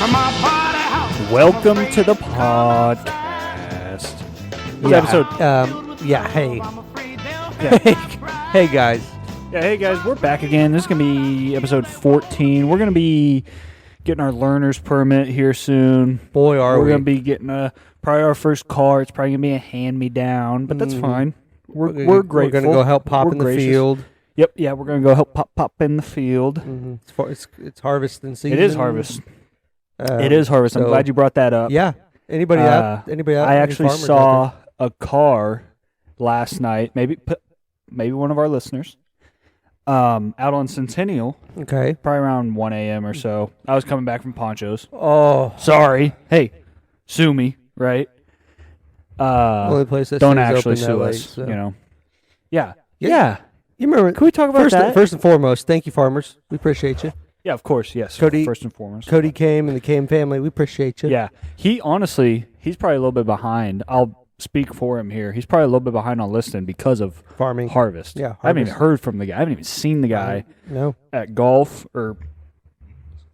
Welcome to the podcast. Episode. Hey. Yeah. Hey, guys. Yeah, hey guys, we're back again. This is going to be episode 14. We're going to be getting our learner's permit here soon. Boy, are we. We're going to be getting probably our first car. It's probably going to be a hand-me-down, but that's fine. We're grateful. We're going to go help pop in the field. Yep, yeah, we're going to go help pop in the field. Mm-hmm. It's harvesting season. It is harvest. It is harvest. I'm glad you brought that up. Yeah. Anybody out? I actually saw a car last night, maybe one of our listeners, out on Centennial. Okay. Probably around 1 a.m. or so. I was coming back from Poncho's. Oh. Sorry. Hey, sue me, right? Only place that don't actually sue us, late, so. you know. Yeah. You remember? Can we talk about that? First and foremost, thank you, farmers. We appreciate you. Yeah, of course, yes. Cody, first and foremost. Cody came and the Came family. We appreciate you. Yeah. He's probably a little bit behind. I'll speak for him here. He's probably a little bit behind on listening because of farming harvest. Yeah, I haven't even heard from the guy. I haven't even seen the guy at golf or,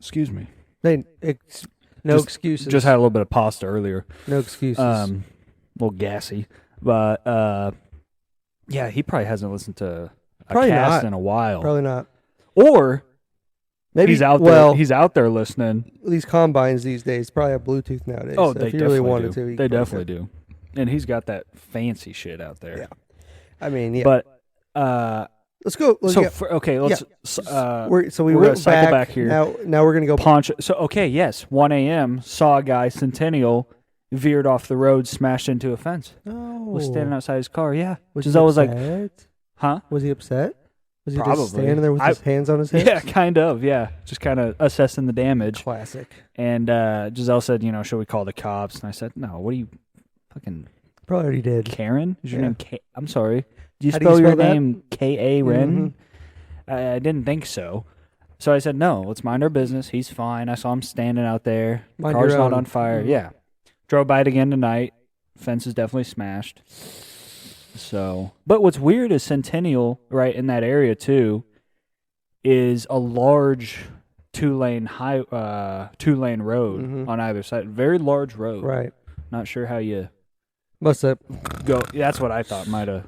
excuse me. No excuses. Just had a little bit of pasta earlier. No excuses. A little gassy. But, yeah, he probably hasn't listened to a cast in a while. Probably not. Or maybe he's out there. He's out there listening. These combines these days probably have Bluetooth nowadays. Oh, so they if you definitely really wanted do. To, they definitely do. And he's got that fancy shit out there. Yeah. I mean, yeah. But let's go. Let's so we we're went cycle back here. Now we're gonna go Poncho. So 1 a.m. saw a guy Centennial veered off the road, smashed into a fence. Oh, was standing outside his car. Yeah, Giselle was like, huh? Was he upset? Was he Probably. just standing there with his hands on his head? Yeah, kind of. Yeah, just kind of assessing the damage. Classic. And Giselle said, should we call the cops? And I said, no. What are you fucking? Probably already did. Karen? Is your name K? I'm sorry. Do you How spell do you your spell that? name K-A-Ren? Mm-hmm. I didn't think so. So I said, no, let's mind our business. He's fine. I saw him standing out there. The car's not on fire. Mm-hmm. Yeah. Drove by it again tonight. Fence is definitely smashed. So, but what's weird is Centennial, right in that area too, is a large two-lane road on either side. Very large road. Right. Not sure how you must have go. That's what I thought might have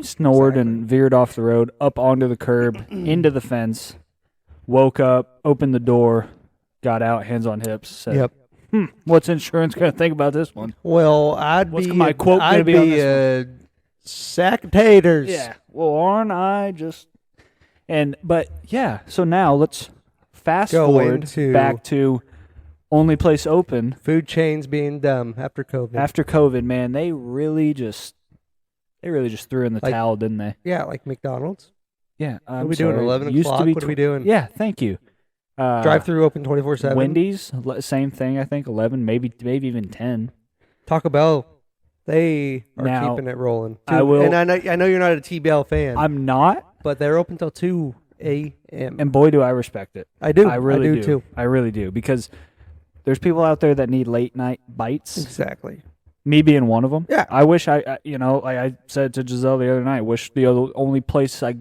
snored and veered off the road, up onto the curb, into the fence. Woke up, opened the door, got out, hands on hips. Said, yep. What's insurance going to think about this one? Well, What's my quote going to be on this one? Sack of taters. Yeah. Well, aren't I just... But, yeah, so now let's fast forward back to only place open. Food chains being dumb after COVID. After COVID, man, they really just threw in the towel, didn't they? Yeah, like McDonald's. Yeah. What are we doing, 11 o'clock? What are we doing? Yeah, thank you. Drive-through open 24/7. Wendy's, same thing, I think, 11, maybe even 10. Taco Bell, they are keeping it rolling. I will. And I know you're not a TBL fan. I'm not. But they're open till 2 a.m. And boy, do I respect it. I do. I really do, too. I really do. Because there's people out there that need late-night bites. Exactly. Me being one of them. Yeah. I wish like I said to Giselle the other night, wish the only place I...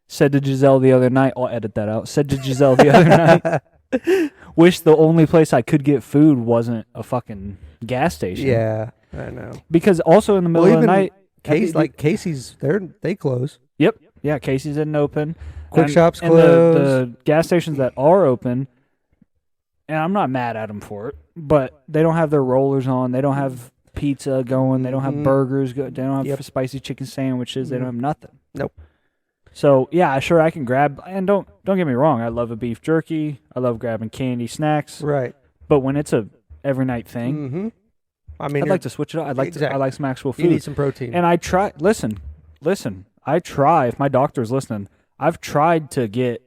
Said to Giselle the other night, I'll edit that out. Said to Giselle the other night, wish the only place I could get food wasn't a fucking gas station. Yeah, I know. Because also in the middle of the night, Casey's, they close. Yep. Yeah, Casey's isn't open. Quick shops close. And the gas stations that are open, and I'm not mad at them for it, but they don't have their rollers on. They don't have pizza going. They don't have burgers. They don't have spicy chicken sandwiches. They don't have nothing. Nope. So, yeah, sure, I can grab, and don't get me wrong, I love a beef jerky, I love grabbing candy, snacks. Right. But when it's a every night thing, I mean, I'd like to switch it up. I like some actual food. You need some protein. And I try, listen, I try, if my doctor's listening, I've tried to get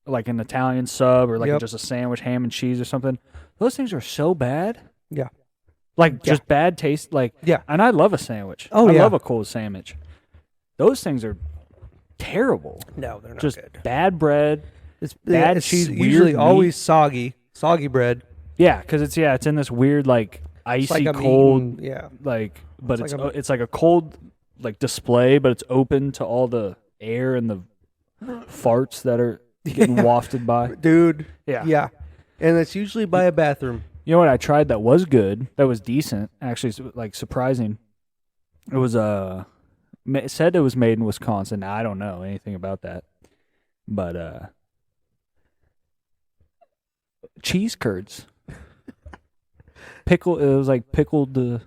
like an Italian sub or like just a sandwich, ham and cheese or something. Those things are so bad. Yeah. Like just bad taste. Like, and I love a sandwich. I love a cold sandwich. Those things are terrible. No, they're not just good. Bad bread, it's cheese. Usually always soggy bread. Yeah, because it's in this weird like icy cold. But it's like a cold like display, but it's open to all the air and the farts that are getting wafted by. Dude. Yeah. Yeah. And it's usually by a bathroom. You know what I tried that was good, that was decent, actually, like surprising? It was it said it was made in Wisconsin. Now, I don't know anything about that. But cheese curds. It was like pickled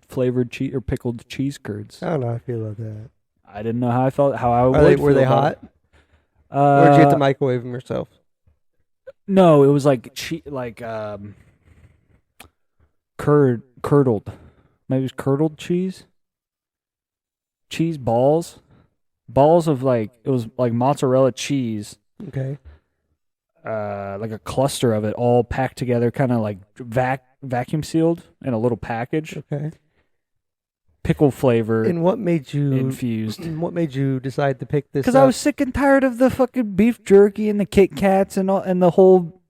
flavored cheese or pickled cheese curds. I don't know how I feel about that. I didn't know how I felt. Were they hot? Or did you have to microwave them yourself? No, it was like curdled. Maybe it was curdled cheese. Cheese balls of it was like mozzarella cheese. Okay. Like a cluster of it all packed together, kind of like vacuum sealed in a little package. Okay. Pickle flavor. And what made you infused? And what made you decide to pick this? Because I was sick and tired of the fucking beef jerky and the Kit Kats and the whole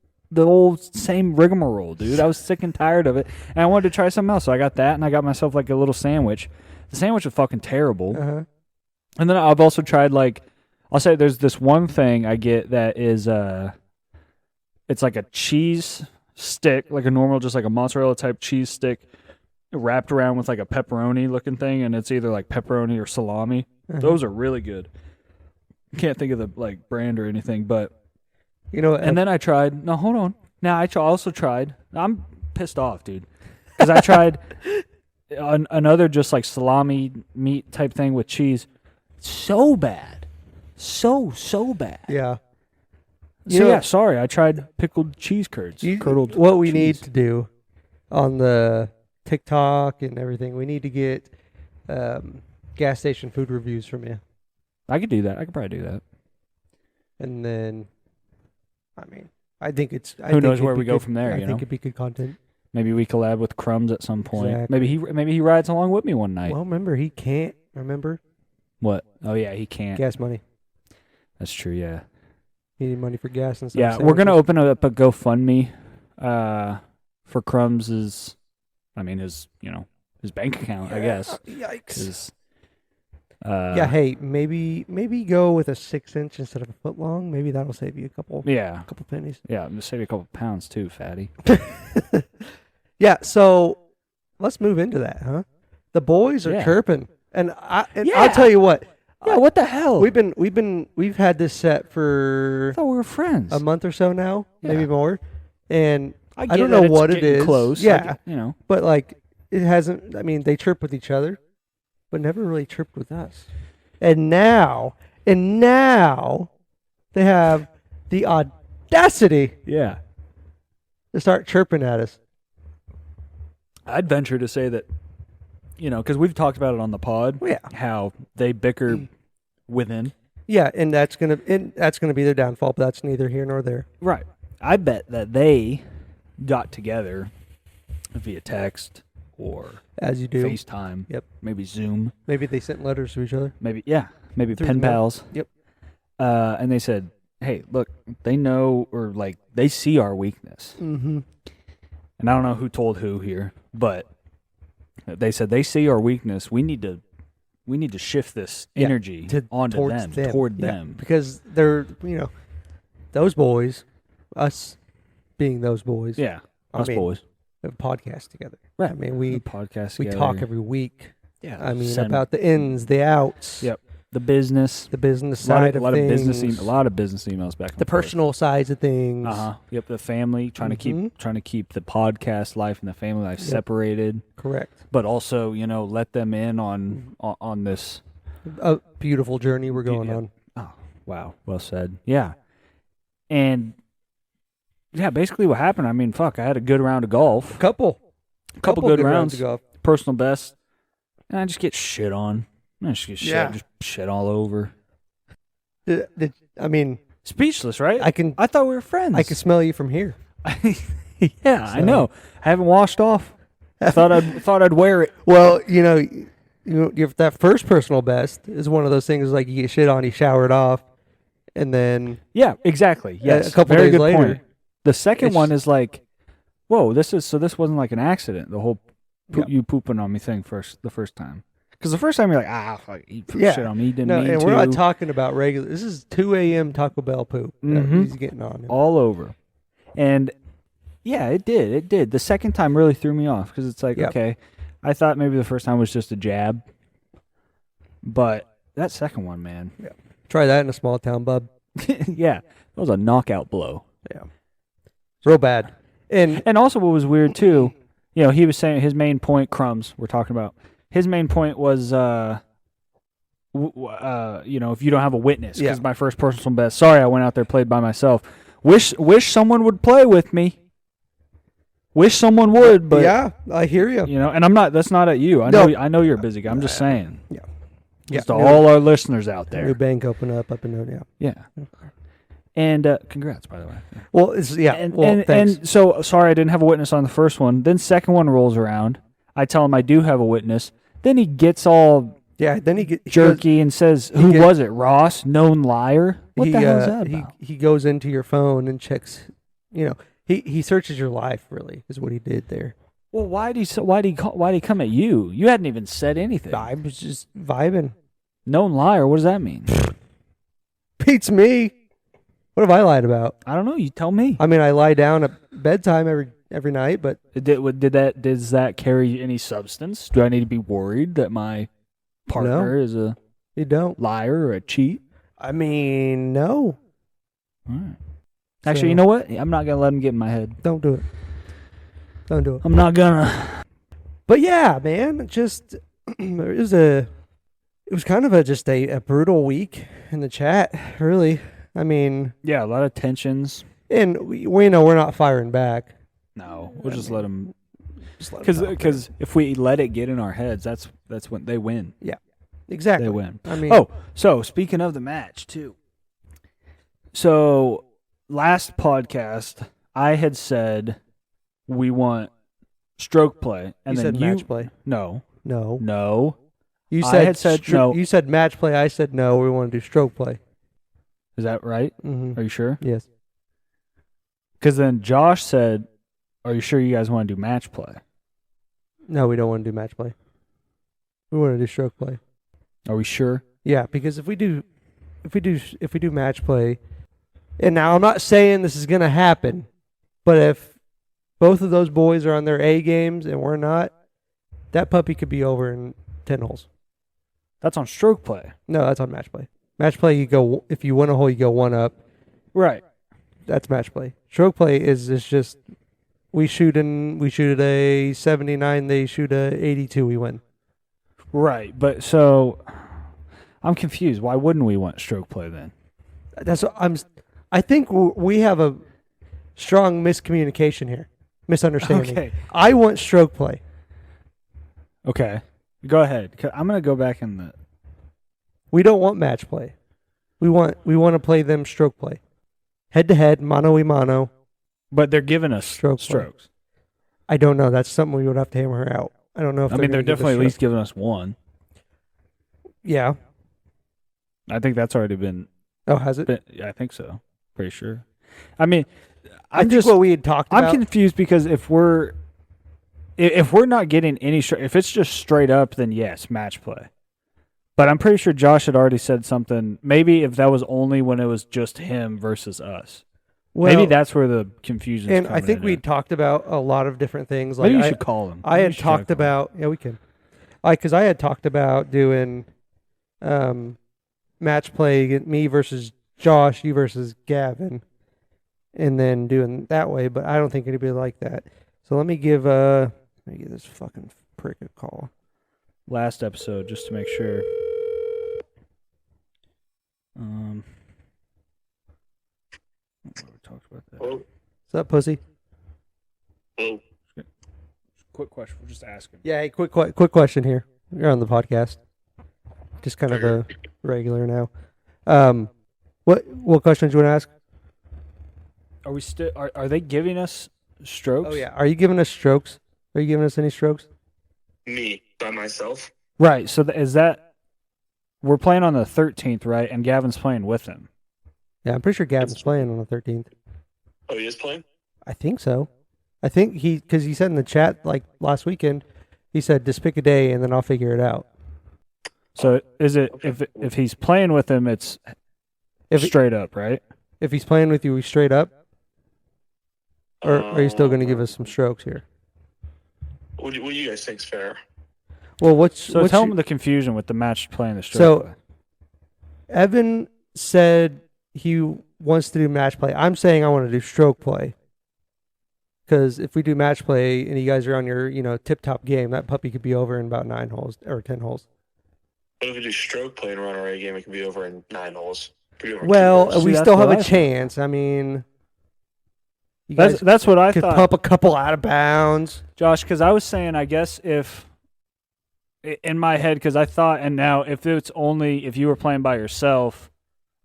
same rigmarole, dude. I was sick and tired of it, and I wanted to try something else. So I got that, and I got myself like a little sandwich. The sandwich was fucking terrible. Uh-huh. And then I've also tried I'll say there's this one thing I get that is it's like a cheese stick, like a normal, just like a mozzarella type cheese stick, wrapped around with like a pepperoni looking thing, and it's either like pepperoni or salami. Uh-huh. Those are really good. Can't think of the like brand or anything, but and then I tried. No, hold on. Now I also tried. I'm pissed off, dude, because I tried another just like salami meat type thing with cheese. So bad, so bad. Yeah. Sorry. I tried pickled cheese curds. Curdled. What we cheese. need to do on the TikTok and everything, we need to get gas station food reviews from you. I could do that. I could probably do that. And then, I mean, I think it's. Who knows where we go from there? I think it'd be good content. Maybe we collab with Crumbs at some point. Exactly. Maybe he rides along with me one night. Well, remember he can't. Remember what? Oh yeah, he can't. Gas money. That's true. Yeah. He need money for gas and stuff. Yeah, we're gonna open up a GoFundMe for Crumbs' his bank account. Yeah, I guess. Yikes. Hey, maybe go with a 6-inch instead of a foot long. Maybe that'll save you a couple pennies. Yeah, it'll save you a couple pounds too, fatty. Yeah, so let's move into that, huh? The boys are chirping, and I'll tell you what. Yeah, what the hell? We've had this set for. I thought we were friends. A month or so now, maybe more, and I don't know what it is. Close, yeah, but like it hasn't. I mean, they chirp with each other, but never really chirped with us. And now they have the audacity, to start chirping at us. I'd venture to say that, because we've talked about it on the pod, how they bicker within. Yeah, and that's gonna be their downfall, but that's neither here nor there. Right. I bet that they got together via text or as you do FaceTime. Yep. Maybe Zoom. Maybe they sent letters to each other. Maybe pen pals. Yep. And they said, "Hey, look, they know or they see our weakness." Mm-hmm. And I don't know who told who here, but they said they see our weakness. We need to shift this energy onto toward them, because they're those boys, us being those boys. Yeah, us boys. We have a podcast together. Right. I mean, we together. talk every week. Yeah. I mean, about the ins, the outs. Yep. The business side of things. A lot of business emails back and the forth. personal sides of things. Yep. The family, trying to keep the podcast life and the family life separated. Correct. But also, let them in on this a beautiful journey we're going on. Oh, wow. Well said. Yeah. And basically what happened, I mean, I had a good round of golf. Couple good rounds of golf. Personal best. And I just get shit on. Just shit all over. I mean, speechless, right? I thought we were friends. I can smell you from here. I know. I haven't washed off. I thought I'd wear it. Well, if that first personal best is one of those things like you get shit on, you shower it off, and then exactly. Yes, a couple Very days good later. Point. The second one is like, whoa, this wasn't like an accident. The whole you pooping on me thing the first time. Because the first time you're like, fuck, eat shit on me. Didn't mean and we're not talking about regular. This is 2 a.m. Taco Bell poop. Mm-hmm. He's getting on him. All over. And yeah, it did. It did. The second time really threw me off because it's like, okay, I thought maybe the first time was just a jab. But that second one, man. Yeah. Try that in a small town, bub. Yeah. That was a knockout blow. Yeah. Real bad. And also what was weird, too, he was saying his main point, Crumbs, we're talking about. His main point was, if you don't have a witness, because my first personal best. Sorry, I went out there, played by myself. Wish someone would play with me. Wish someone would, but yeah, I hear you. And I'm not. That's not at you. I know you're a busy guy. I'm just saying. Yeah. Just to all our listeners out there. New bank open up and down. Yeah. And congrats, by the way. Well, thanks. And so sorry I didn't have a witness on the first one. Then second one rolls around. I tell him I do have a witness. Then he gets all jerky and says, "Who was it? Ross? Known liar? What the hell is that about?" He goes into your phone and checks. He searches your life. Really, is what he did there. Well, why'd he come at you? You hadn't even said anything. I was just vibing. Known liar. What does that mean? Beats me. What have I lied about? I don't know. You tell me. I mean, I lie down at bedtime every night, but does that carry any substance? Do I need to be worried that my partner is a liar or a cheat? I mean, no. All right. Actually, you know what? I'm not gonna let him get in my head. Don't do it. I'm not gonna. But yeah, man, just it was kind of a brutal week in the chat. Really, I mean, yeah, a lot of tensions, and we know we're not firing back. No, we'll just let them. Because if we let it get in our heads, that's when they win. Yeah, exactly. They win. I mean, so speaking of the match too. So last podcast, I had said we want stroke play, and you then said match play. No. You said no. You said match play. I said no. We want to do stroke play. Is that right? Mm-hmm. Are you sure? Yes. Because then Josh said, "Are you sure you guys want to do match play?" No, we don't want to do match play. We want to do stroke play. Are we sure? Yeah, because if we do match play, and now I'm not saying this is gonna happen, but if both of those boys are on their A games and we're not, that puppy could be over in 10 holes. That's on stroke play. No, that's on match play. Match play, you go if you win a hole, you go one up. Right. That's match play. Stroke play is just we shoot at a 79, they shoot a 82, we win. Right, but so I'm confused. Why wouldn't we want stroke play then? I think we have a strong miscommunication here, misunderstanding. Okay. I want stroke play. Okay, go ahead. I'm gonna go back in the. We don't want match play. We want to play them stroke play, head to head, mano a mano. But they're giving us strokes. I don't know. That's something we would have to hammer out. I don't know if they're definitely at least giving us one. Yeah. I think that's already been. Oh, has it? I think so. Pretty sure. I mean, I think what we had talked about. I'm confused because if we're not getting any, if it's just straight up, then yes, match play. But I'm pretty sure Josh had already said something. Maybe if that was only when it was just him versus us. Well, maybe that's where the confusion is. And I think we talked about a lot of different things. Maybe you should call him. I had talked about. Yeah, we can. Because I had talked about doing match play, me versus Josh, you versus Gavin, and then doing that way. But I don't think it'd be like that. So let me give this fucking prick a call. Last episode, just to make sure. We talked about that. What's up, pussy? Quick question. We're just asking. Yeah, hey, quick question here. You're on the podcast. Just kind of a regular now. What questions do you want to ask? Are we still? Are they giving us strokes? Oh yeah. Are you giving us strokes? Are you giving us any strokes? Me by myself. Right. So is that we're playing on the 13th, right? And Gavin's playing with him. Yeah, I'm pretty sure Gavin's playing on the 13th. Oh, he is playing? I think so. I think because he said in the chat like last weekend, he said just pick a day and then I'll figure it out. So is it if he's playing with him, it's straight up, right? If he's playing with you, he's straight up? Or are you still going to give us some strokes here? What do you guys think's fair? Well, tell him the confusion with the match play and the stroke So, play. Evan said he wants to do match play. I'm saying I want to do stroke play. Because if we do match play and you guys are on your, tip-top game, that puppy could be over in about 9 holes or 10 holes. But if we do stroke play and run our A game, it can be over in 9 holes. Well, we still have a chance. I mean, you guys that's what I could thought. pump a couple out of bounds. Josh, because I was saying, I guess if in my head, because I thought, and now if you were playing by yourself,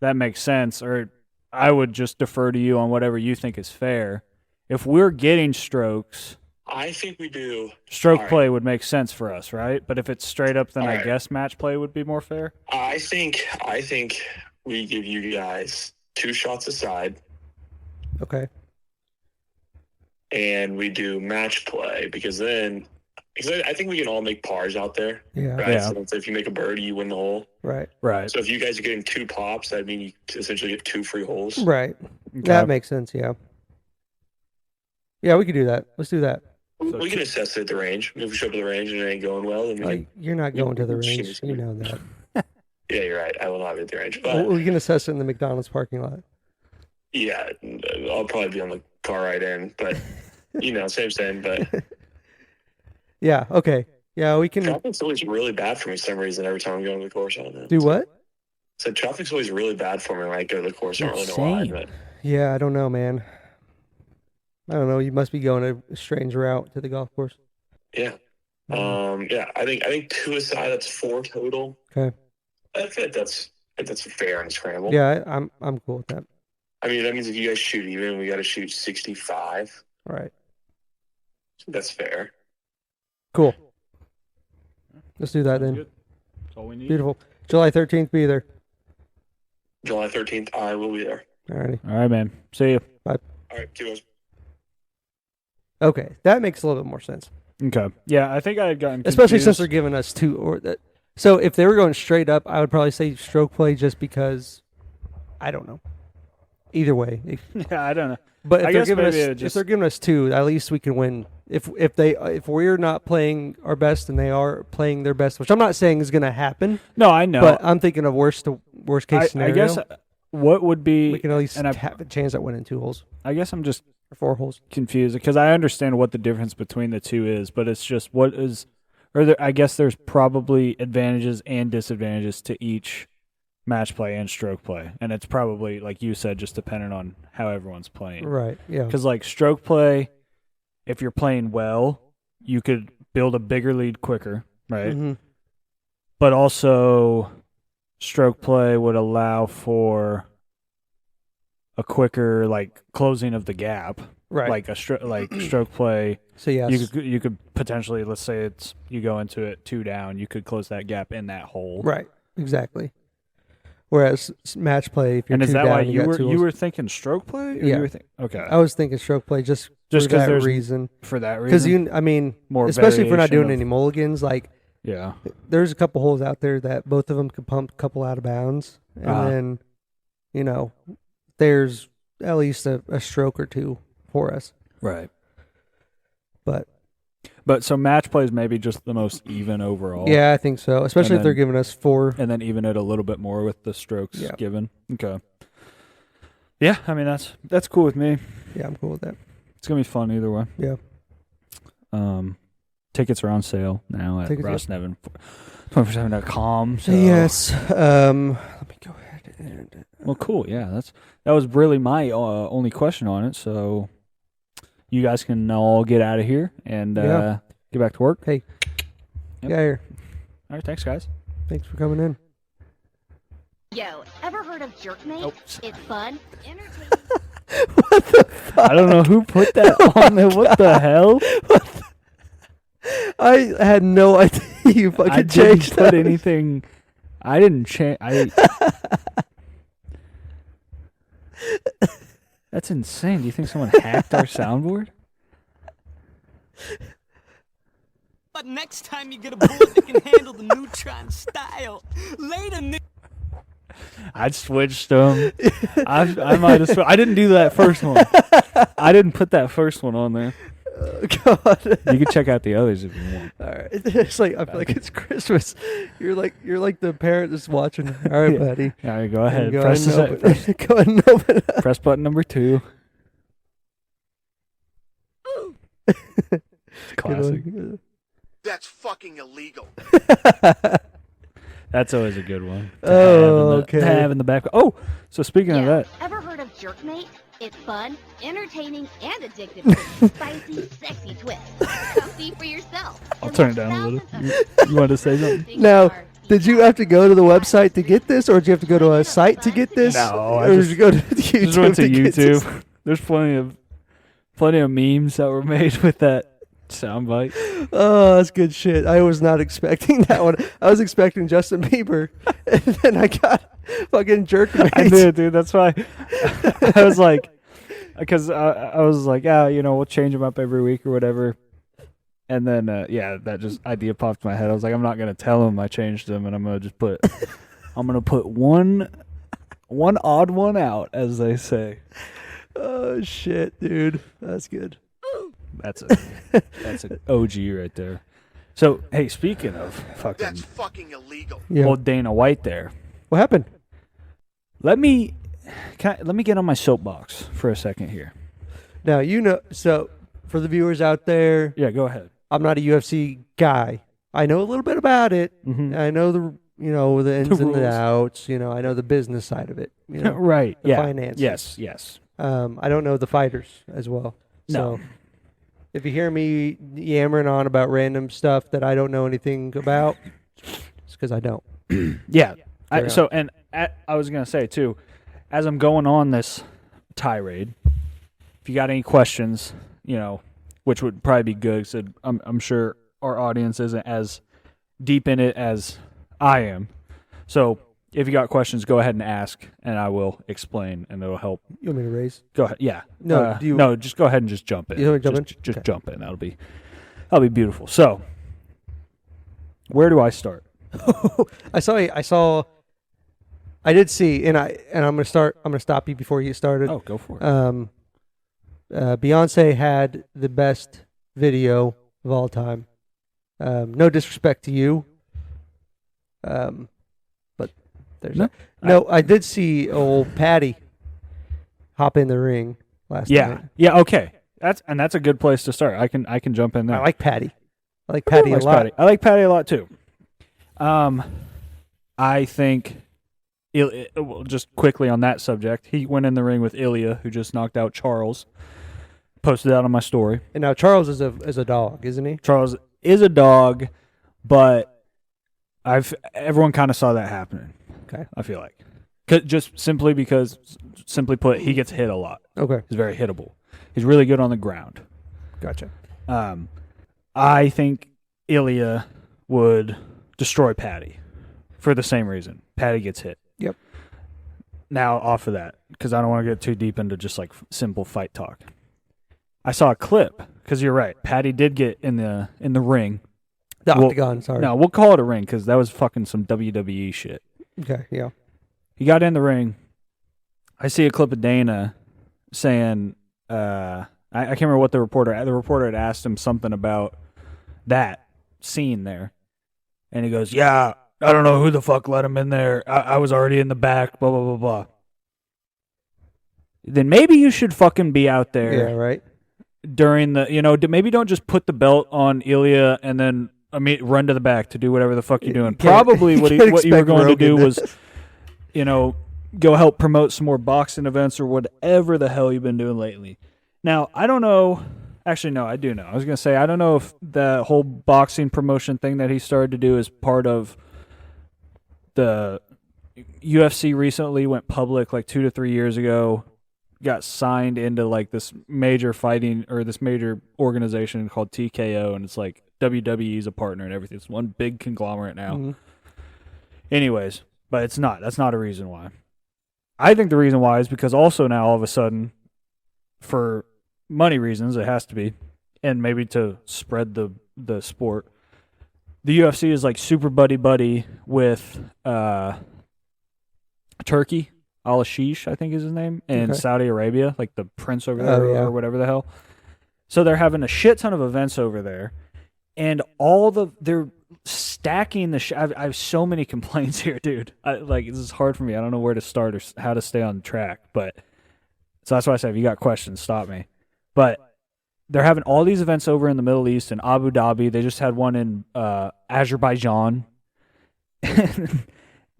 that makes sense, or I would just defer to you on whatever you think is fair. If we're getting strokes, I think we do. Stroke play would make sense for us, right? But if it's straight up, then I guess match play would be more fair. I think we give you guys 2 shots aside. Okay. And we do match play because I think we can all make pars out there. Yeah. Right. Yeah. So if you make a birdie, you win the hole. Right. Right. So if you guys are getting 2 pops, that means you essentially get 2 free holes. Right. Okay. That makes sense, yeah. Yeah, we could do that. Let's do that. We can assess it at the range. If we show up at the range and it ain't going well, then You're not going to the range. You know that. yeah, you're right. I will not be at the range. But We can assess it in the McDonald's parking lot. yeah, I'll probably be on the car ride in, but same thing. But yeah, okay. Yeah, we can traffic's always really bad for me for some reason every time I'm going to the course on it. do what? So traffic's always really bad for me when I go to the course. I don't really know why. But Yeah, I don't know, man. I don't know. You must be going a strange route to the golf course. yeah. I think 2 aside, that's 4 total. Okay. I think that's fair and scramble. Yeah, I'm cool with that. I mean, that means if you guys shoot even, we got to shoot 65. All right. That's fair. Cool. Let's do that then. Good. That's all we need. Beautiful. July 13th, be there. July 13th, I will be there. All righty. All right, man. See you. All right, see you guys. Okay, that makes a little bit more sense. Okay. Yeah, I think I had gotten confused. Especially since they're giving us 2 So if they were going straight up, I would probably say stroke play just because I don't know. Either way. Yeah, I don't know. But I if guess they're giving us 2, at least we can win. If we're not playing our best and they are playing their best, which I'm not saying is going to happen. No, I know. But I'm thinking of worst case scenario. I guess what would be we can at least have a chance at winning 2 holes I guess I'm just or 4 holes. confused because I understand what the difference between the 2 is, but it's just I guess there's probably advantages and disadvantages to each match play and stroke play, and it's probably, like you said, just dependent on how everyone's playing. Right, yeah. Because like stroke play, if you're playing well, you could build a bigger lead quicker, right? Mm-hmm. But also, stroke play would allow for a quicker closing of the gap, Right. Like stroke play. So yes, you could potentially, let's say you go into it 2 down, you could close that gap in that hole. right, exactly. Whereas match play, if you're And is 2 that down, why you got 2 you holes. were thinking stroke play? Or Yeah. You were okay. I was thinking stroke play just for Just 'cause that there's reason. For that reason, Because More especially if we're not variation doing of- any mulligans, yeah. there's a couple holes out there that both of them could pump a couple out of bounds, and then, there's at least a stroke or 2 for us. Right. But so match play is maybe just the most even overall. yeah, I think so. Especially if they're giving us 4. And then even it a little bit more with the strokes Yeah. given. Okay. Yeah, I mean that's cool with me. Yeah, I'm cool with that. It's gonna be fun either way. Yeah. Tickets are on sale now at Tickets, Ross&Evan 24/7.com. So Yes. Let me go ahead and. Well, cool. Yeah, that was really my only question on it. So you guys can all get out of here and Yeah. get back to work. Hey. Yep. Yeah, here. All right, thanks, guys. Thanks for coming in. Yo, ever heard of Jerkmate? Nope. It's fun, entertaining. What the fuck? I don't know who put that on there. What the hell? I had no idea you fucking I didn't changed put that. anything. I didn't change. That's insane. Do you think someone hacked our soundboard? But next time you get a bullet that can handle the neutron style. Later, Nick. I'd switched them. I might have. I didn't do that first one. I didn't put that first one on there. God. You can check out the others if you want. All right. It's like I feel like it's Christmas. You're like the parent that's watching. All right, buddy. All right, go ahead. Go Press, ahead and open, go ahead and open it. press button number 2. Classic. That's fucking illegal. That's always a good one. Okay. To have in the back. Oh, so speaking of Yo, that, ever heard of Jerkmate? It's fun, entertaining, and addictive with a spicy, sexy twist. Come see for yourself. I'll turn it down a little. You wanted to say something? Now, did you have to go to the website to get this, or did you have to go to a site to get this? No, or did you go to YouTube? Just went to get this? YouTube. There's plenty of memes that were made with that soundbite. Oh, that's good shit. I was not expecting that one. I was expecting Justin Bieber, and then I got fucking Jerkmate. I did, dude. That's why I was like, because I was like, we'll change them up every week or whatever. And then, that just idea popped in my head. I was like, I'm not gonna tell them I changed them, and I'm gonna just put one odd one out, as they say. Oh shit, dude, that's good. That's an OG right there. So, hey, speaking of fucking, That's fucking illegal. Yeah. old Dana White there, What happened? let me get on my soapbox for a second here. Now so for the viewers out there, Yeah, go ahead. I'm not a UFC guy. I know a little bit about it. Mhm. I know the ins and rules. the outs. I know the business side of it. Right. the Yeah. finances. Yes. I don't know the fighters as well. No. So if you hear me yammering on about random stuff that I don't know anything about, it's because I don't. Yeah. Carry I was gonna say too, as I'm going on this tirade, if you got any questions, which would probably be good, because I'm sure our audience isn't as deep in it as I am. So if you got questions, go ahead and ask, and I will explain, and it'll help. You want me to raise? Go ahead. Yeah. No, no. Just go ahead and just jump in. You want me to jump in? Just Okay. jump in. That'll be beautiful. So, where do I start? I did see, and I'm gonna stop you before you started. Oh, go for it. Beyonce had the best video of all time. No disrespect to you, but there's No. I did see old Patty hop in the ring last night. Yeah. Okay. That's a good place to start. I can jump in there. I like Patty. I like Patty a lot. I like Patty a lot too. I think, just quickly on that subject, he went in the ring with Ilya, who just knocked out Charles. Posted that on my story. And now Charles is a dog, isn't he? Charles is a dog, but everyone kind of saw that happening. Okay. I feel like, simply put, he gets hit a lot. Okay. He's very hittable. He's really good on the ground. Gotcha. I think Ilya would destroy Patty for the same reason. Patty gets hit. Yep. Now, off of that, because I don't want to get too deep into just like simple fight talk. I saw a clip, because you're right. Patty did get in the ring. The octagon, sorry. No, we'll call it a ring, because that was fucking some WWE shit. Okay, yeah. He got in the ring. I see a clip of Dana saying, I can't remember what the reporter had asked him something about that scene there. And he goes, yeah, I don't know who the fuck let him in there. I was already in the back, blah, blah, blah, blah. Then maybe you should fucking be out there. Yeah, right. During the, maybe don't just put the belt on Ilya and then run to the back to do whatever the fuck you're doing. Probably what you were going to do was, go help promote some more boxing events or whatever the hell you've been doing lately. Now, I don't know. Actually, no, I do know. I was going to say, I don't know if the whole boxing promotion thing that he started to do is part of the UFC recently went public like 2 to 3 years ago, got signed into like this major fighting or this major organization called TKO, and it's like WWE's a partner and everything. It's one big conglomerate now. Mm-hmm. Anyways, but it's not. That's not a reason why. I think the reason why is because also now all of a sudden, for money reasons, it has to be, and maybe to spread the sport, the UFC is like super buddy with Turkey, Al-Ashish, I think is his name, and Saudi Arabia, like the prince over there or whatever the hell. So they're having a shit ton of events over there, and they're stacking the I have so many complaints here, dude. This is hard for me. I don't know where to start or how to stay on track, but so that's why I said, if you got questions, stop me. But they're having all these events over in the Middle East in Abu Dhabi. They just had one in Azerbaijan.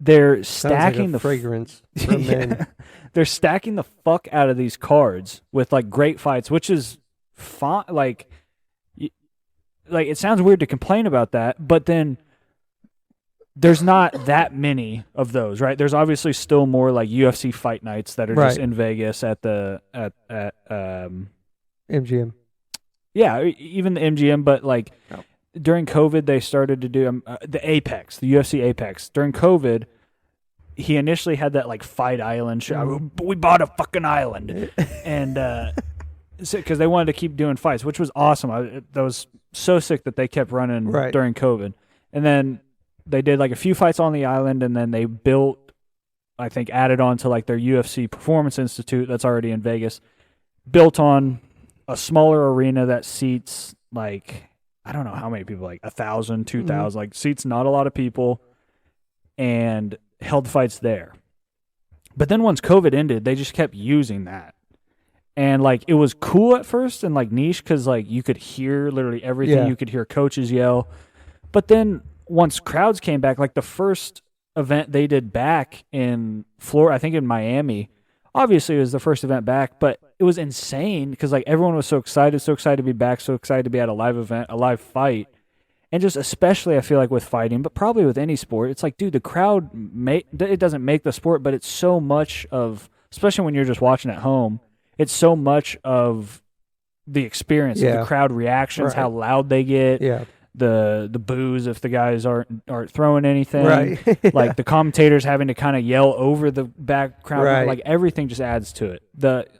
They're stacking the fragrance. They're stacking the fuck out of these cards with like great fights, which is fine. Like it sounds weird to complain about that, but then there's not that many of those, right? There's obviously still more like UFC fight nights that are just in Vegas at the MGM. Yeah, even the MGM, but like during COVID, they started to do the Apex, the UFC Apex. During COVID, he initially had that like Fight Island show. We bought a fucking island, and because they wanted to keep doing fights, which was awesome. That was so sick that they kept running during COVID, and then they did like a few fights on the island, and then they built, I think, added on to like their UFC Performance Institute that's already in Vegas, built on a smaller arena that seats like, I don't know how many people, like 1,000, 2,000, like seats not a lot of people, and held fights there. But then once COVID ended, they just kept using that. And like it was cool at first and like niche because like you could hear literally everything. Yeah. You could hear coaches yell. But then once crowds came back, like the first event they did back in Florida, I think in Miami, obviously it was the first event back, but it was insane because like everyone was so excited to be back, so excited to be at a live event, a live fight. And just especially I feel like with fighting, but probably with any sport, it's like, dude, the crowd, it doesn't make the sport, but it's so much of, especially when you're just watching at home, it's so much of the experience, of the crowd reactions, how loud they get, the boos if the guys aren't throwing anything, like the commentators having to kind of yell over the background, like everything just adds to it.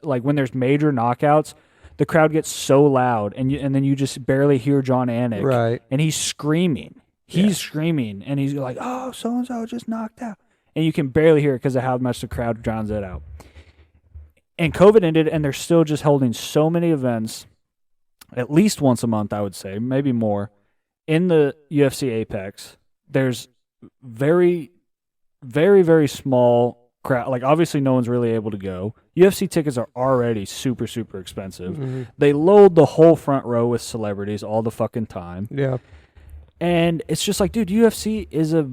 Like when there's major knockouts, the crowd gets so loud, and then you just barely hear John Anik, and he's screaming, and he's like, "Oh, so and so just knocked out," and you can barely hear it because of how much the crowd drowns it out. And COVID ended, and they're still just holding so many events, at least once a month, I would say, maybe more. In the UFC Apex, there's very, very, very small crowd. Like, obviously, no one's really able to go. UFC tickets are already super, super expensive. Mm-hmm. They load the whole front row with celebrities all the fucking time. Yeah. And it's just like, dude, UFC is it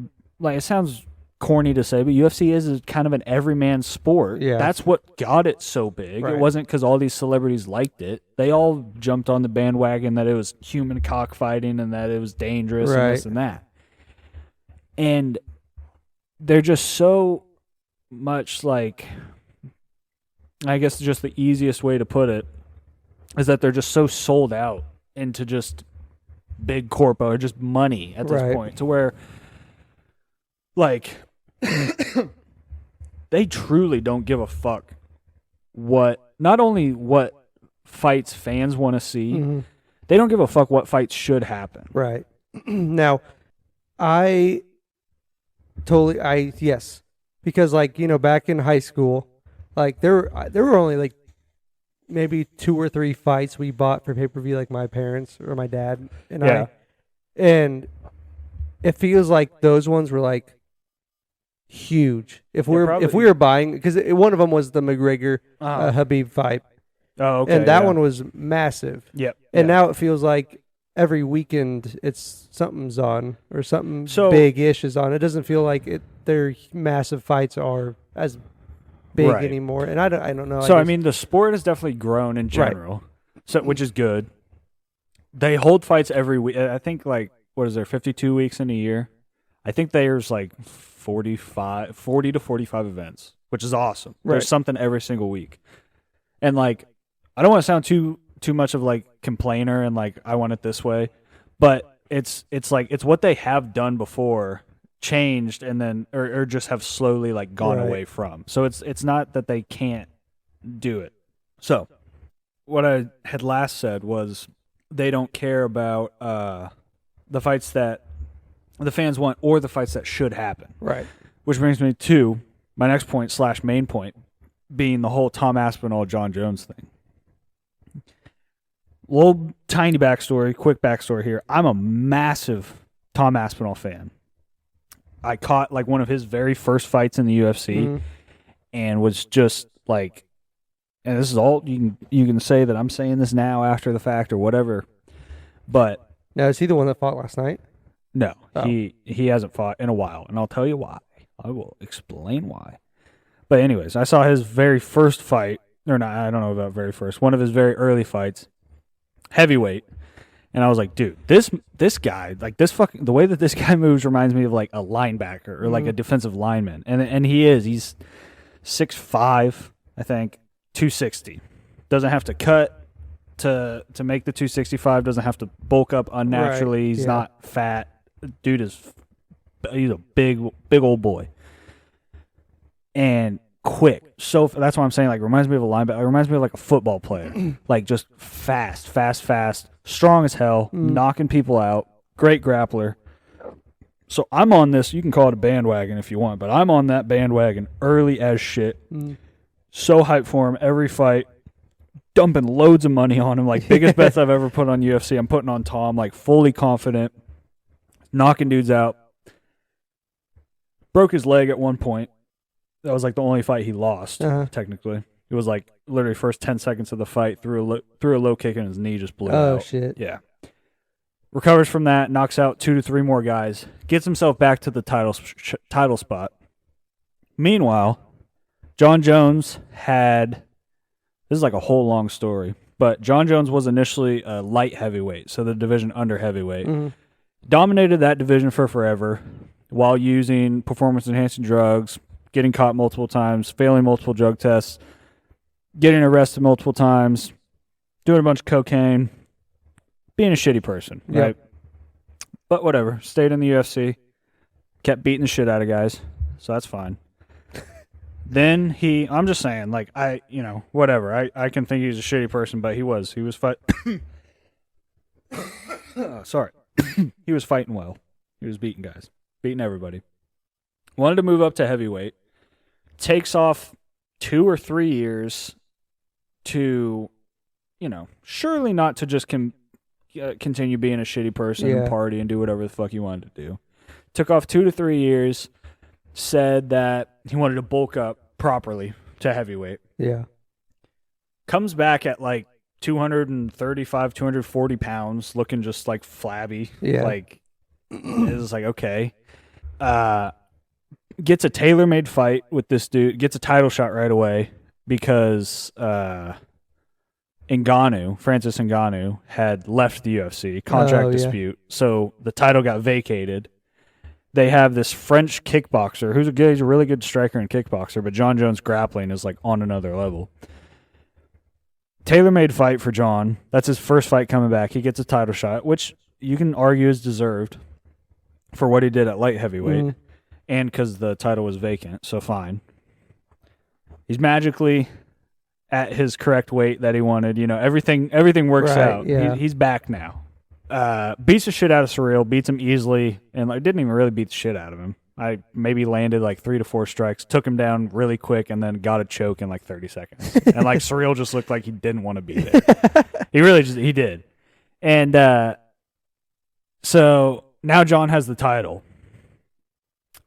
sounds corny to say, but UFC is kind of an everyman sport. Yeah. That's what got it so big. Right. It wasn't because all these celebrities liked it. They all jumped on the bandwagon that it was human cockfighting and that it was dangerous and this and that. And they're just so much like, I guess just the easiest way to put it is that they're just so sold out into just big corpo or just money at this point, to where like they truly don't give a fuck not only what fights fans want to see, they don't give a fuck what fights should happen. Right. Now, yes. Because like, back in high school, like there were only like maybe 2 or 3 fights we bought for pay-per-view, like my parents or my dad and I. And it feels like those ones were like huge. If we were buying, because one of them was the McGregor Habib fight. Oh, okay. And that one was massive. Yep. And now it feels like every weekend something's on or something big-ish is on. It doesn't feel like their massive fights are as big anymore. And I don't know. So I mean, the sport has definitely grown in general, so which is good. They hold fights every week. I think like, what is there, 52 weeks in a year? I think there's like 40 to 45 events, which is awesome. There's something every single week. And like, I don't want to sound too much of like complainer and like I want it this way, but it's like it's what they have done before, changed, and then or just have slowly like gone away from. So it's not that they can't do it. So what I had last said was they don't care about the fights that the fans want or the fights that should happen. Right. Which brings me to my next point / main point, being the whole Tom Aspinall, Jon Jones thing. Little tiny backstory, quick backstory here. I'm a massive Tom Aspinall fan. I caught like one of his very first fights in the UFC and was just like, and this is all you can say that I'm saying this now after the fact or whatever, but Now, is he the one that fought last night? no, Oh. he hasn't fought in a while, and I'll tell you why. I will explain why. But anyways, I saw his very first fight, or not, I don't know about very first, one of his very early fights, heavyweight, and I was like, dude, this guy, like this fucking, the way that this guy moves reminds me of like a linebacker or like a defensive lineman, and he's 6'5", I think, 260. Doesn't have to cut to make the 265. Doesn't have to bulk up unnaturally. Right, He's yeah. not fat. Dude he's a big old boy. And quick. So that's why I'm saying, like, reminds me of a linebacker. It reminds me of like a football player. Like just fast, strong as hell, knocking people out. Great grappler. So I'm on this. You can call it a bandwagon if you want, but I'm on that bandwagon early as shit. So hyped for him every fight. Dumping loads of money on him. Like biggest bets I've ever put on UFC. I'm putting on Tom. Like fully confident. Knocking dudes out. Broke his leg at one point. That was like the only fight he lost, technically. It was like literally first 10 seconds of the fight, threw a low kick and his knee just blew out. Oh, shit. Yeah. Recovers from that, knocks out 2 to 3 more guys, gets himself back to the title spot. Meanwhile, Jon Jones this is like a whole long story, but Jon Jones was initially a light heavyweight, so the division under heavyweight. Dominated that division for forever while using performance-enhancing drugs, getting caught multiple times, failing multiple drug tests, getting arrested multiple times, doing a bunch of cocaine, being a shitty person, right? But whatever. Stayed in the UFC, kept beating the shit out of guys, so that's fine. Then I'm just saying, like, whatever. I can think he's a shitty person, but he was fighting. Sorry. He was fighting well. He was beating guys, beating everybody. Wanted to move up to heavyweight. Takes off 2 or 3 years to, surely not to just continue being a shitty person and party and do whatever the fuck he wanted to do. Took off 2 to 3 years, said that he wanted to bulk up properly to heavyweight. Yeah. Comes back at like 235, 240 pounds, looking just like flabby. Yeah. Like, it was like, okay. Gets a tailor-made fight with this dude, gets a title shot right away because Francis Ngannou had left the UFC, contract dispute, so the title got vacated. They have this French kickboxer he's a really good striker and kickboxer, but Jon Jones grappling is like on another level. Tailor-made fight for Jon. That's his first fight coming back. He gets a title shot, which you can argue is deserved for what he did at light heavyweight. And because the title was vacant, so fine. He's magically at his correct weight that he wanted. Everything works out. Yeah. He's back now. Beats the shit out of Surreal, beats him easily, and didn't even really beat the shit out of him. I maybe landed like 3 to 4 strikes, took him down really quick, and then got a choke in like 30 seconds. And like Surreal just looked like he didn't want to be there. He did. And so now Jon has the title.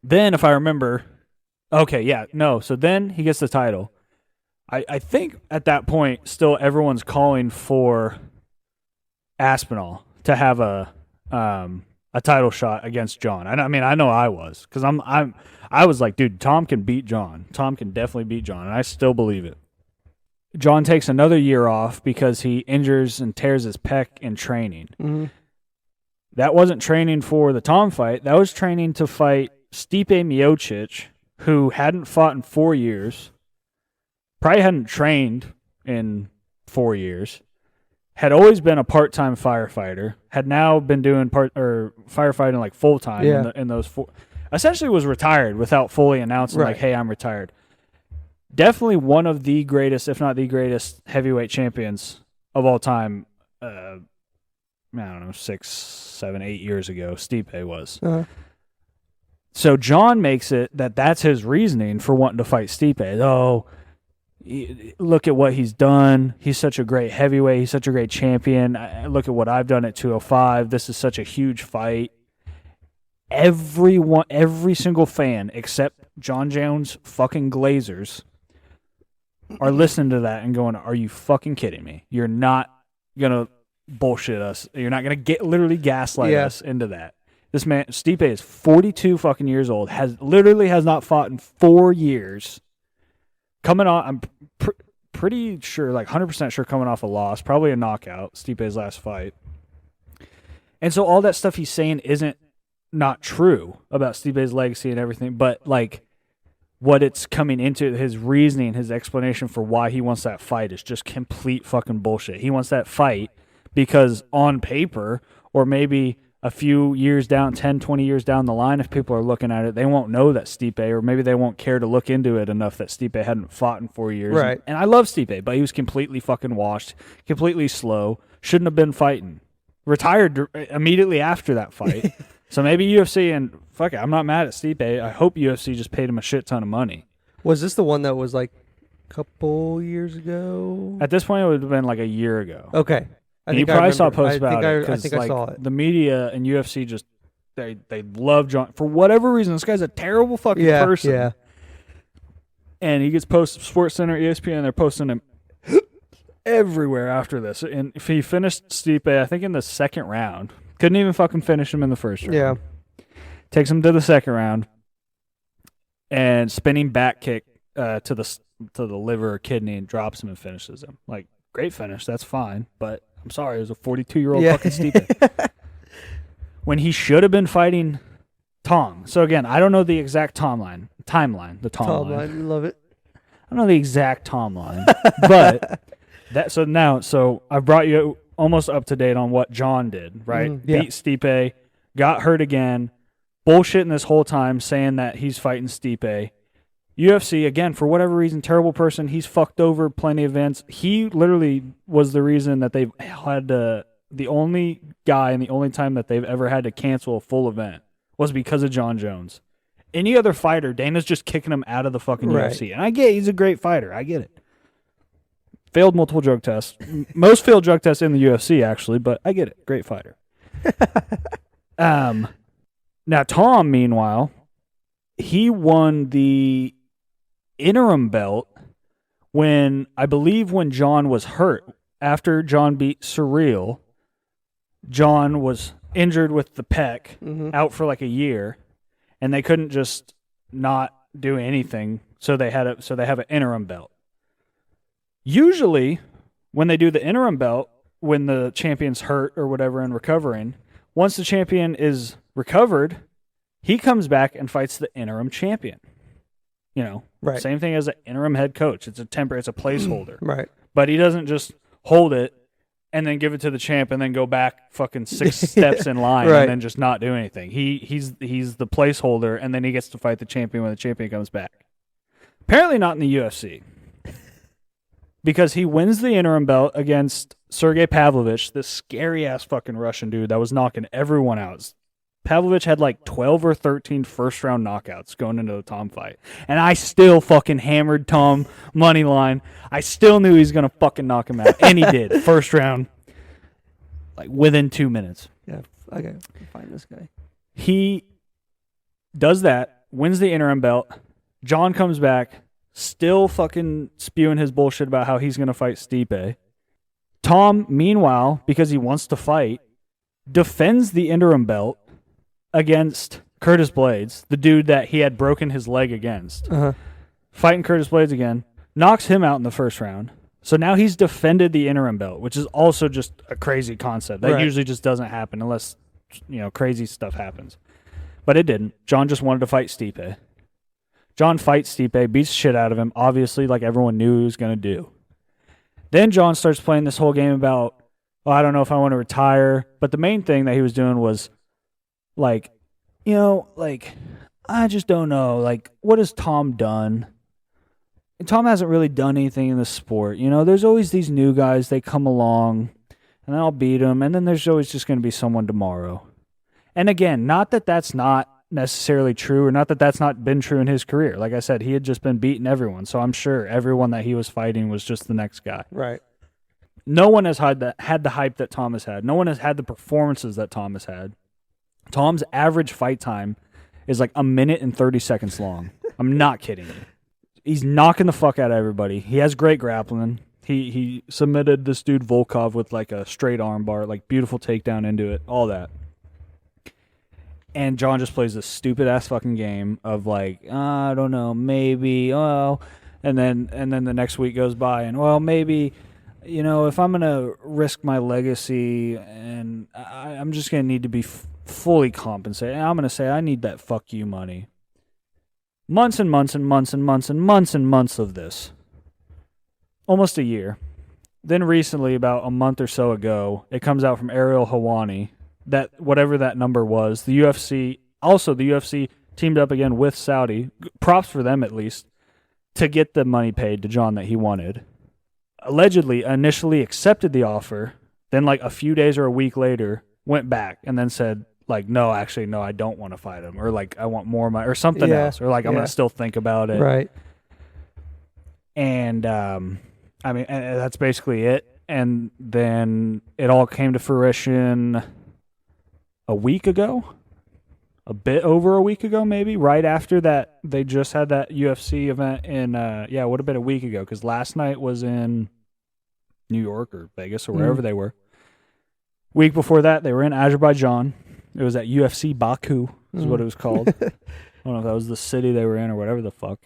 Then, if I remember, so then he gets the title. I think at that point, still everyone's calling for Aspinall to have a title shot against Jon. I mean, I know I was, because I was like, dude, Tom can beat Jon. Tom can definitely beat Jon, and I still believe it. Jon takes another year off because he injures and tears his pec in training. That wasn't training for the Tom fight. That was training to fight Stipe Miocic, who hadn't fought in 4 years, probably hadn't trained in 4 years, had always been a part-time firefighter, had now been doing firefighting like full-time in those 4. Essentially was retired without fully announcing like, hey, I'm retired. Definitely one of the greatest, if not the greatest, heavyweight champions of all time. I don't know, 6, 7, 8 years ago, Stipe was. Uh-huh. So Jon makes it that's his reasoning for wanting to fight Stipe. Oh, look at what he's done. He's such a great heavyweight. He's such a great champion. Look at what I've done at 205. This is such a huge fight. Every single fan except Jon Jones fucking Glazers are listening to that and going, "Are you fucking kidding me? You're not gonna bullshit us. You're not gonna literally gaslight us into that." This man, Stipe, is 42 fucking years old. Has not fought in 4 years. Coming on, I'm pretty sure, like 100% sure, coming off a loss, probably a knockout. Stipe's last fight, and so all that stuff he's saying isn't not true about Stipe's legacy and everything, but like what it's coming into, his reasoning, his explanation for why he wants that fight is just complete fucking bullshit. He wants that fight because on paper, or maybe a few years down, 10, 20 years down the line, if people are looking at it, they won't know that Stipe, or maybe they won't care to look into it enough that Stipe hadn't fought in 4 years. Right. And I love Stipe, but he was completely fucking washed, completely slow, shouldn't have been fighting. Retired immediately after that fight. So maybe UFC, and fuck it, I'm not mad at Stipe. I hope UFC just paid him a shit ton of money. Was this the one that was like a couple years ago? At this point, it would have been like a year ago. Okay. You probably saw posts about it. I think I saw it. The media and UFC just, they love Jon. For whatever reason, this guy's a terrible fucking person. Yeah. And he gets posted, SportsCenter, ESPN, they're posting him everywhere after this. And if he finished Stipe, I think in the second round, couldn't even fucking finish him in the first round. Yeah. Takes him to the second round, and spinning back kick to the liver or kidney, and drops him and finishes him. Like, great finish, that's fine, but I'm sorry, it was a 42-year-old fucking Stipe. When he should have been fighting Tom. So again, I don't know the exact timeline. You love it. I don't know the exact timeline, but so I brought you almost up to date on what Jon did, right? Yeah. Beat Stipe, got hurt again, bullshitting this whole time, saying that he's fighting Stipe. UFC, again, for whatever reason, terrible person. He's fucked over plenty of events. He literally was the reason that they've had the only guy and the only time that they've ever had to cancel a full event was because of Jon Jones. Any other fighter, Dana's just kicking him out of the fucking UFC. And I get he's a great fighter. I get it. Failed multiple drug tests. Most failed drug tests in the UFC, actually, but I get it. Great fighter. Now, Tom, meanwhile, he won the interim belt when Jon was hurt. After Jon beat Surreal, Jon was injured with the pec, out for like a year, and they couldn't just not do anything, so they have an interim belt. Usually, when they do the interim belt, when the champion's hurt or whatever and recovering, once the champion is recovered, he comes back and fights the interim champion. You know, right. Same thing as an interim head coach. It's a placeholder. Right. But he doesn't just hold it and then give it to the champ and then go back fucking 6 steps in line Right. and then just not do anything. He's the placeholder, and then he gets to fight the champion when the champion comes back. Apparently not in the UFC. Because he wins the interim belt against Sergey Pavlovich, this scary-ass fucking Russian dude that was knocking everyone out. Pavlovich had like 12 or 13 first-round knockouts going into the Tom fight. And I still fucking hammered Tom money line. I still knew he was going to fucking knock him out. And he did. First round, like within 2 minutes. Yeah, I gotta find this guy. He does that, wins the interim belt. Jon comes back, still fucking spewing his bullshit about how he's going to fight Stipe. Tom, meanwhile, because he wants to fight, defends the interim belt against Curtis Blades, the dude that he had broken his leg against. Fighting Curtis Blades again, knocks him out in the first round. So now he's defended the interim belt, which is also just a crazy concept. That usually just doesn't happen unless, crazy stuff happens. But it didn't. Jon just wanted to fight Stipe. Jon fights Stipe, beats the shit out of him, obviously, like everyone knew he was going to do. Then Jon starts playing this whole game about, I don't know if I want to retire. But the main thing that he was doing was, I just don't know. What has Tom done? And Tom hasn't really done anything in the sport. There's always these new guys. They come along, and then I'll beat him, and then there's always just going to be someone tomorrow. And again, not that that's not necessarily true, or not that that's not been true in his career. Like I said, he had just been beating everyone, so I'm sure everyone that he was fighting was just the next guy. Right. No one has had the hype that Tom has had. No one has had the performances that Tom has had. Tom's average fight time is like 1 minute and 30 seconds long. I'm not kidding you. He's knocking the fuck out of everybody. He has great grappling. He submitted this dude Volkov with like a straight arm bar, like beautiful takedown into it, all that. And Jon just plays this stupid ass fucking game of like, I don't know, maybe, and then the next week goes by and maybe, if I'm gonna risk my legacy and I'm just gonna need to be fully compensated, I'm gonna say I need that fuck you money. Months and months and months and months and months and months of this, almost a year. Then recently, about a month or so ago, it comes out from Ariel Helwani that whatever that number was, the UFC teamed up again with Saudi, props for them at least, to get the money paid to Jon that he wanted. Allegedly, initially accepted the offer, then like a few days or a week later, went back and then said, like, no, actually, no, I don't want to fight him, or like, I want more money, or something else, or like, I'm going to still think about it. Right. And, and that's basically it. And then it all came to fruition a week ago, a bit over a week ago, maybe, right after that. They just had that UFC event in, it would have been a week ago, because last night was in New York or Vegas or wherever they were. Week before that, they were in Azerbaijan. It was at UFC Baku, is what it was called. I don't know if that was the city they were in or whatever the fuck.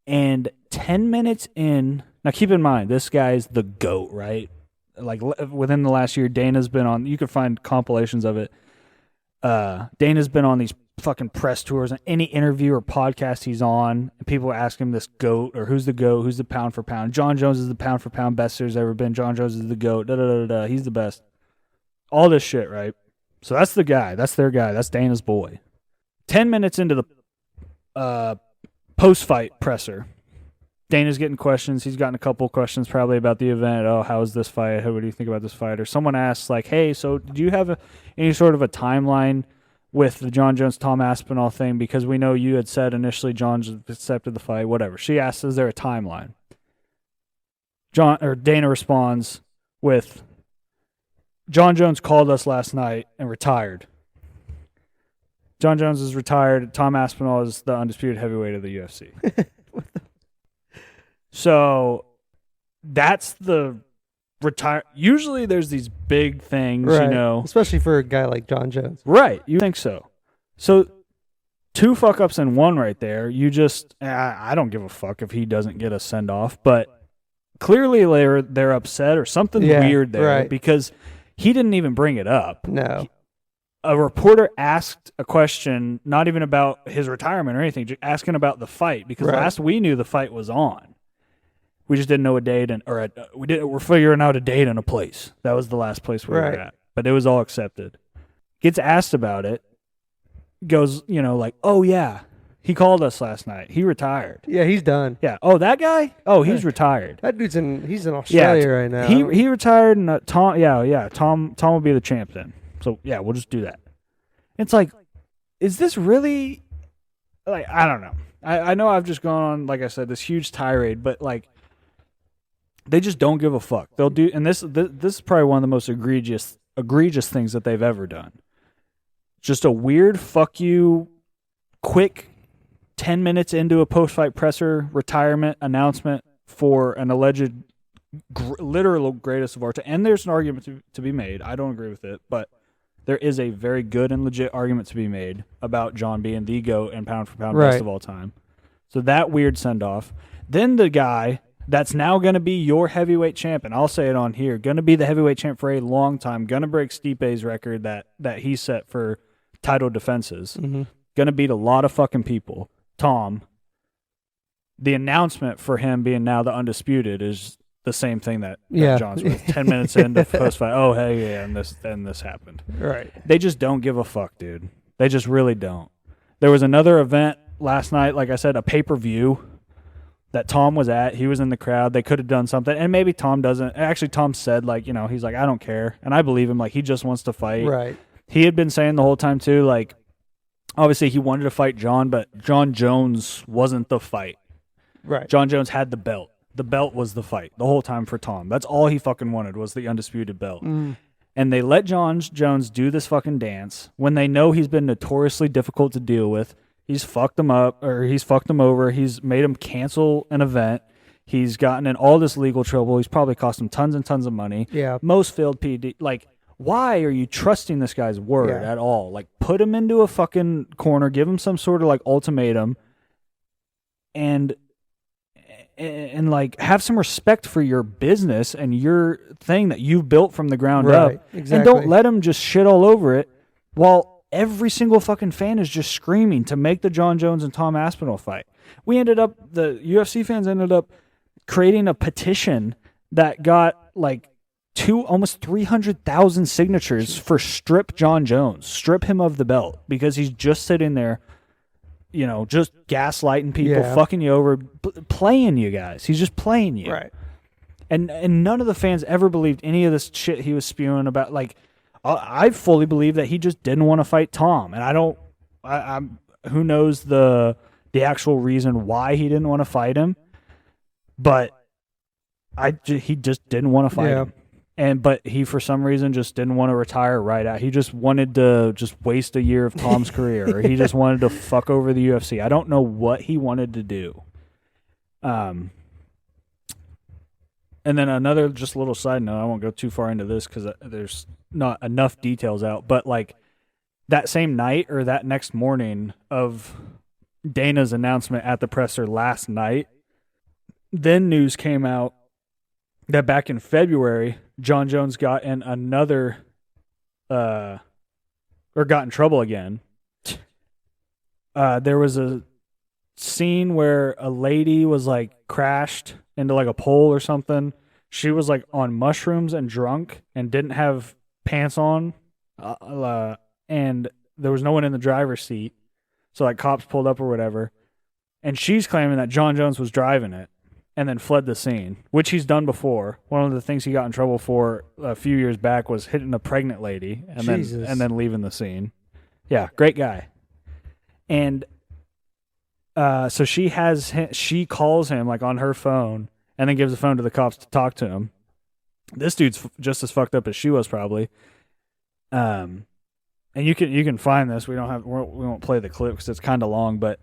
And 10 minutes in, now keep in mind, this guy's the GOAT, right? Like, within the last year, Dana's been on, you can find compilations of it. Dana's been on these fucking press tours, and any interview or podcast he's on, and people ask him this GOAT, or who's the GOAT, who's the pound for pound. Jon Jones is the pound for pound best there's ever been. Jon Jones is the GOAT, da-da-da-da, he's the best. All this shit, right? So that's the guy. That's their guy. That's Dana's boy. 10 minutes into the post-fight presser, Dana's getting questions. He's gotten a couple questions probably about the event. Oh, how is this fight? What do you think about this fight? Or someone asks, like, hey, so do you have any sort of a timeline with the Jon Jones-Tom Aspinall thing? Because we know you had said initially Jon accepted the fight, whatever. She asks, is there a timeline? Dana responds with, Jon Jones called us last night and retired. Jon Jones is retired. Tom Aspinall is the undisputed heavyweight of the UFC. So that's the retire. Usually there's these big things, right. Especially for a guy like Jon Jones. Right. You think so. So 2 fuck-ups in 1 right there. You just, I don't give a fuck if he doesn't get a send-off, but clearly they're upset or something weird there, right? Because he didn't even bring it up. No. A reporter asked a question, not even about his retirement or anything, just asking about the fight, because last we knew the fight was on. We just didn't know a date, we're figuring out a date and a place. That was the last place we were at. But it was all accepted. Gets asked about it, goes, like, oh yeah, he called us last night. He retired. Yeah, he's done. Yeah. Oh, that guy? Oh, he's retired. That dude's he's in Australia right now. He retired, and Tom will be the champ then. So yeah, we'll just do that. It's like, is this really, like, I don't know. I know I've just gone on, like I said, this huge tirade, but like, they just don't give a fuck. They'll do, and this is probably one of the most egregious things that they've ever done. Just a weird fuck you, quick 10 minutes into a post-fight presser retirement announcement for an alleged literal greatest of our time. And there's an argument to be made. I don't agree with it, but there is a very good and legit argument to be made about Jon being the GOAT and pound for pound best of all time. So that weird send-off. Then the guy that's now going to be your heavyweight champ, and I'll say it on here, going to be the heavyweight champ for a long time, going to break Stipe's record that he set for title defenses, going to beat a lot of fucking people. Tom, the announcement for him being now the undisputed is the same thing that Jon's with. 10 minutes into post-fight, oh, hey, yeah, and this happened. Right. They just don't give a fuck, dude. They just really don't. There was another event last night, like I said, a pay-per-view that Tom was at. He was in the crowd. They could have done something. And maybe Tom doesn't. Actually, Tom said, like, you know, he's like, I don't care. And I believe him. Like, he just wants to fight. Right. He had been saying the whole time, too, like, obviously he wanted to fight Jon, but Jon Jones wasn't the fight. Right. Jon Jones had the belt. The belt was the fight the whole time for Tom. That's all he fucking wanted was the undisputed belt. And they let Jon Jones do this fucking dance when they know he's been notoriously difficult to deal with. He's fucked them up, or he's fucked them over. He's made him cancel an event. He's gotten in all this legal trouble. He's probably cost him tons and tons of money. Yeah. Most failed PD. Like, why are you trusting this guy's word at all? Like, put him into a fucking corner, give him some sort of like ultimatum, and like have some respect for your business and your thing that you've built from the ground up. Exactly. And don't let him just shit all over it while every single fucking fan is just screaming to make the Jon Jones and Tom Aspinall fight. The UFC fans ended up creating a petition that got like almost 300,000 signatures for strip Jon Jones, strip him of the belt, because he's just sitting there, you know, just gaslighting people, fucking you over, playing you guys. He's just playing you. Right. And none of the fans ever believed any of this shit he was spewing about. Like, I fully believe that he just didn't want to fight Tom. And I'm who knows the actual reason why he didn't want to fight him. But he just didn't want to fight him. But he, for some reason, just didn't want to retire right out. He just wanted to just waste a year of Tom's career. Or he just wanted to fuck over the UFC. I don't know what he wanted to do. And then another just little side note, I won't go too far into this because there's not enough details out. But like that same night or that next morning of Dana's announcement at the presser last night, then news came out that back in February, Jon Jones got in another, or got in trouble again. There was a scene where a lady was like crashed into like a pole or something. She was like on mushrooms and drunk and didn't have pants on, and there was no one in the driver's seat. So like cops pulled up or whatever, and she's claiming that Jon Jones was driving it and then fled the scene, which he's done before. One of the things he got in trouble for a few years back was hitting a pregnant lady and then leaving the scene. Yeah, great guy. And so she calls him like on her phone and then gives the phone to the cops to talk to him. This dude's just as fucked up as she was probably. And you can find this. We won't play the clip because it's kind of long, but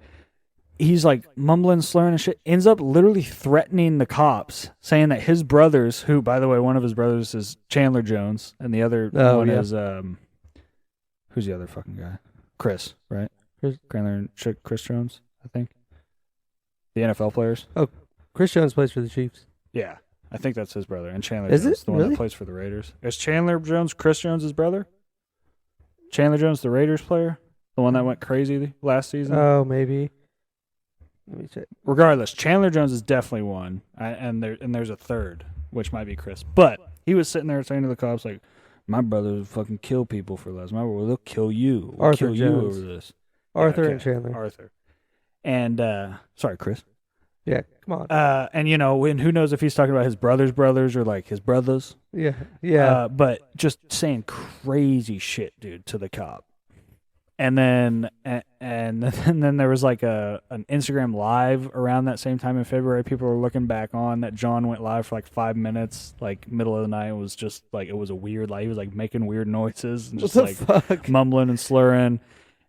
he's like mumbling, slurring and shit, ends up literally threatening the cops, saying that his brothers, who, by the way, one of his brothers is Chandler Jones, and the other one is, who's the other fucking guy? Chris, right? Chris Jones, I think. The NFL players. Oh, Chris Jones plays for the Chiefs. Yeah, I think that's his brother. And Chandler Jones is the one that plays for the Raiders. Is Chandler Jones Chris Jones' brother? Chandler Jones, the Raiders player? The one that went crazy last season? Oh, maybe. Let me check. Regardless, Chandler Jones is definitely one, and there's a third, which might be Chris. But he was sitting there saying to the cops, like, my brother would fucking kill people for less. My brother, they'll kill you. We'll Arthur kill Jones. you over this. Arthur and Chandler. Arthur. And, sorry, Chris. Yeah, come on. And, you know, and who knows if he's talking about his brother's brothers or, like, his brothers. Yeah. But just saying crazy shit, dude, to the cop. And then there was like an Instagram live around that same time in February. People were looking back on that Jon went live for like 5 minutes, like middle of the night. It was just like, it was a weird, like he was like making weird noises and just like mumbling and slurring.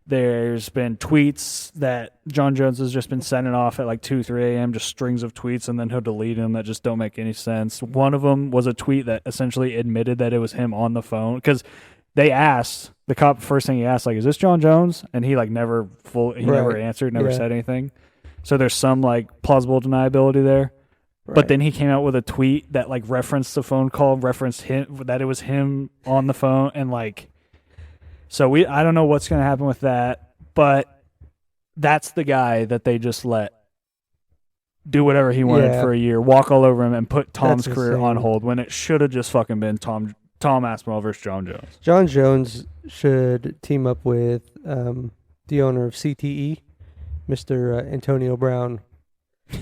There's been tweets that Jon Jones has just been sending off at like 2, 3 a.m., just strings of tweets, and then he'll delete them that just don't make any sense. One of them was a tweet that essentially admitted that it was him on the phone, because they asked the cop, first thing he asked, like, is this Jon Jones? And he like never answered, never said anything. So there's some like plausible deniability there. Right. But then he came out with a tweet that like referenced the phone call, referenced him, that it was him on the phone, and like, so I don't know what's going to happen with that, but that's the guy that they just let do whatever he wanted for a year, walk all over him, and put Tom's career on hold when it should have just fucking been Tom Aspinall versus Jon Jones. Jon Jones should team up with the owner of CTE, Mr. Antonio Brown.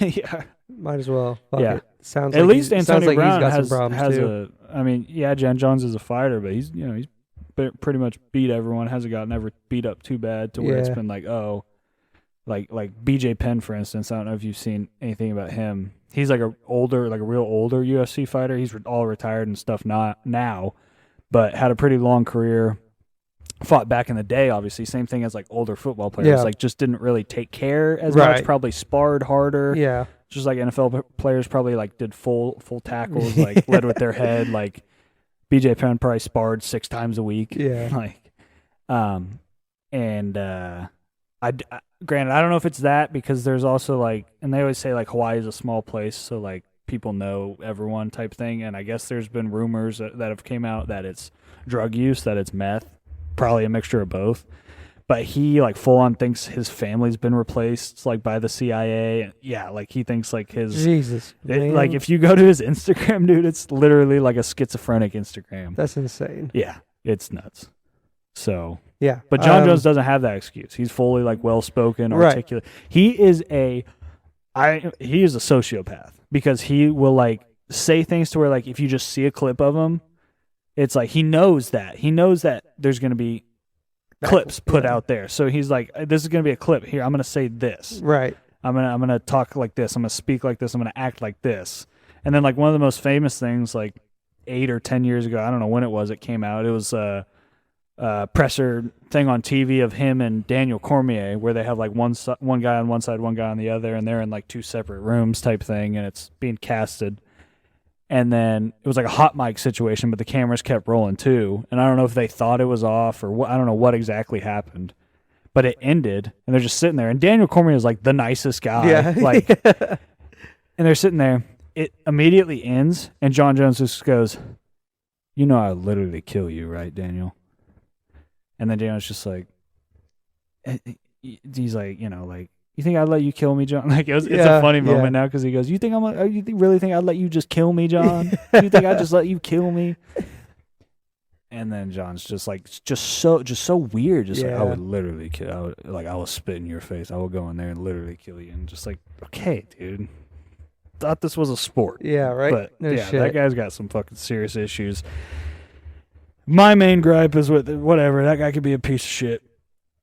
Yeah. Might as well. Fuck Yeah. it. Sounds At like least sounds Antonio like Brown he's got has, some problems has too. I mean, yeah, Jon Jones is a fighter, but he's pretty much beat everyone. Hasn't gotten ever beat up too bad to where it's been like, oh, like BJ Penn, for instance. I don't know if you've seen anything about him. He's like a real older UFC fighter. He's all retired and stuff now, but had a pretty long career. Fought back in the day, obviously. Same thing as like older football players. Yeah. Like just didn't really take care as much. Probably sparred harder. Yeah. Just like NFL players probably like did full tackles, like led with their head. Like BJ Penn probably sparred 6 times a week. Yeah. Like, granted, I don't know if it's that because there's also like, and they always say like Hawaii is a small place, so like people know everyone type thing. And I guess there's been rumors that have came out that it's drug use, that it's meth. Probably a mixture of both, but he like full on thinks his family's been replaced like by the CIA. Yeah, like he thinks like his Jesus, like if you go to his Instagram, dude, it's literally like a schizophrenic Instagram. That's insane. Yeah, it's nuts. So yeah, but Jon Jones doesn't have that excuse. He's fully like well spoken, articulate. Right. He is a sociopath because he will like say things to where like if you just see a clip of him. It's like he knows that there's going to be clips put out there. So he's like, this is going to be a clip here. I'm going to say this. Right. I'm going to talk like this. I'm going to speak like this. I'm going to act like this. And then like one of the most famous things like 8 or 10 years ago, I don't know when it came out. It was a presser thing on TV of him and Daniel Cormier where they have like one guy on one side, one guy on the other, and they're in like 2 separate rooms type thing, and it's being casted. And then it was like a hot mic situation, but the cameras kept rolling too. And I don't know if they thought it was off or I don't know what exactly happened. But it ended, and they're just sitting there. And Daniel Cormier is like the nicest guy. Yeah. Like, and they're sitting there. It immediately ends, and Jon Jones just goes, "You know I'll literally kill you, right, Daniel?" And then Daniel's just like, he's like, like, you think I'd let you kill me, John? Like it's a funny moment now because he goes, "You think really think I'd let you just kill me, John? You think I'd just let you kill me?" And then John's just like, just so weird. Just like, I would literally kill. I will spit in your face. I will go in there and literally kill you. And just like, okay, dude, thought this was a sport. Yeah, right. But no shit. That guy's got some fucking serious issues. My main gripe is with whatever. That guy could be a piece of shit.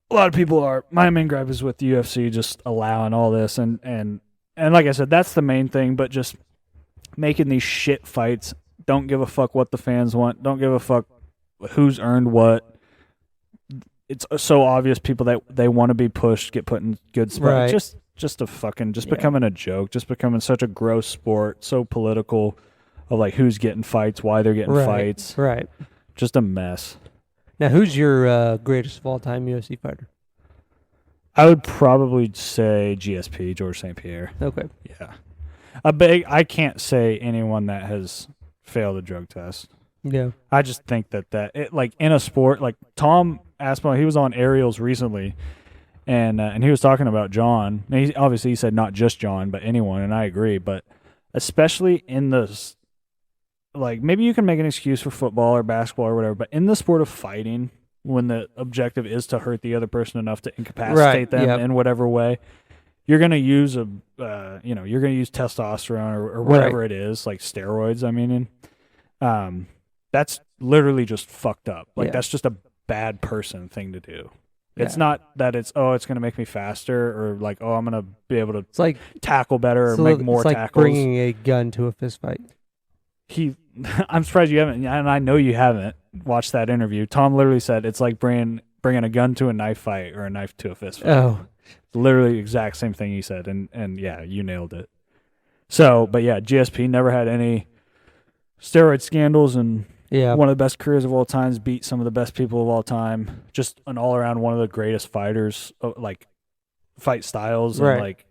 A lot of people are. My main gripe is with the UFC just allowing all this, and like I said, that's the main thing. But just making these shit fights. Don't give a fuck what the fans want. Don't give a fuck who's earned what. It's so obvious people that they want to be pushed get put in good spots. Right. Just becoming a joke. Just becoming such a gross sport. So political, of like who's getting fights, why they're getting fights. Right. Just a mess. Now, who's your greatest of all time UFC fighter? I would probably say GSP, George St. Pierre. Okay. Yeah. I can't say anyone that has failed a drug test. Yeah. I just think that like in a sport, like Tom Aspinall, he was on Ariel's recently, and he was talking about Jon. And he said not just Jon, but anyone, and I agree. But especially in the like, maybe you can make an excuse for football or basketball or whatever, but in the sport of fighting, when the objective is to hurt the other person enough to incapacitate them in whatever way, you're gonna use you're gonna use testosterone or whatever it is, like steroids. I mean, and that's literally just fucked up. Like that's just a bad person thing to do. It's not that it's going to make me faster or like, I'm going to be able to tackle better or make more tackles. It's like bringing a gun to a fist fight. I'm surprised you haven't, and I know you haven't watched that interview. Tom literally said it's like bringing a gun to a knife fight or a knife to a fist fight. Oh. Literally exact same thing he said, and yeah, you nailed it. So, but yeah, GSP never had any steroid scandals and one of the best careers of all time, beat some of the best people of all time. Just an all-around one of the greatest fighters, like fight styles, and like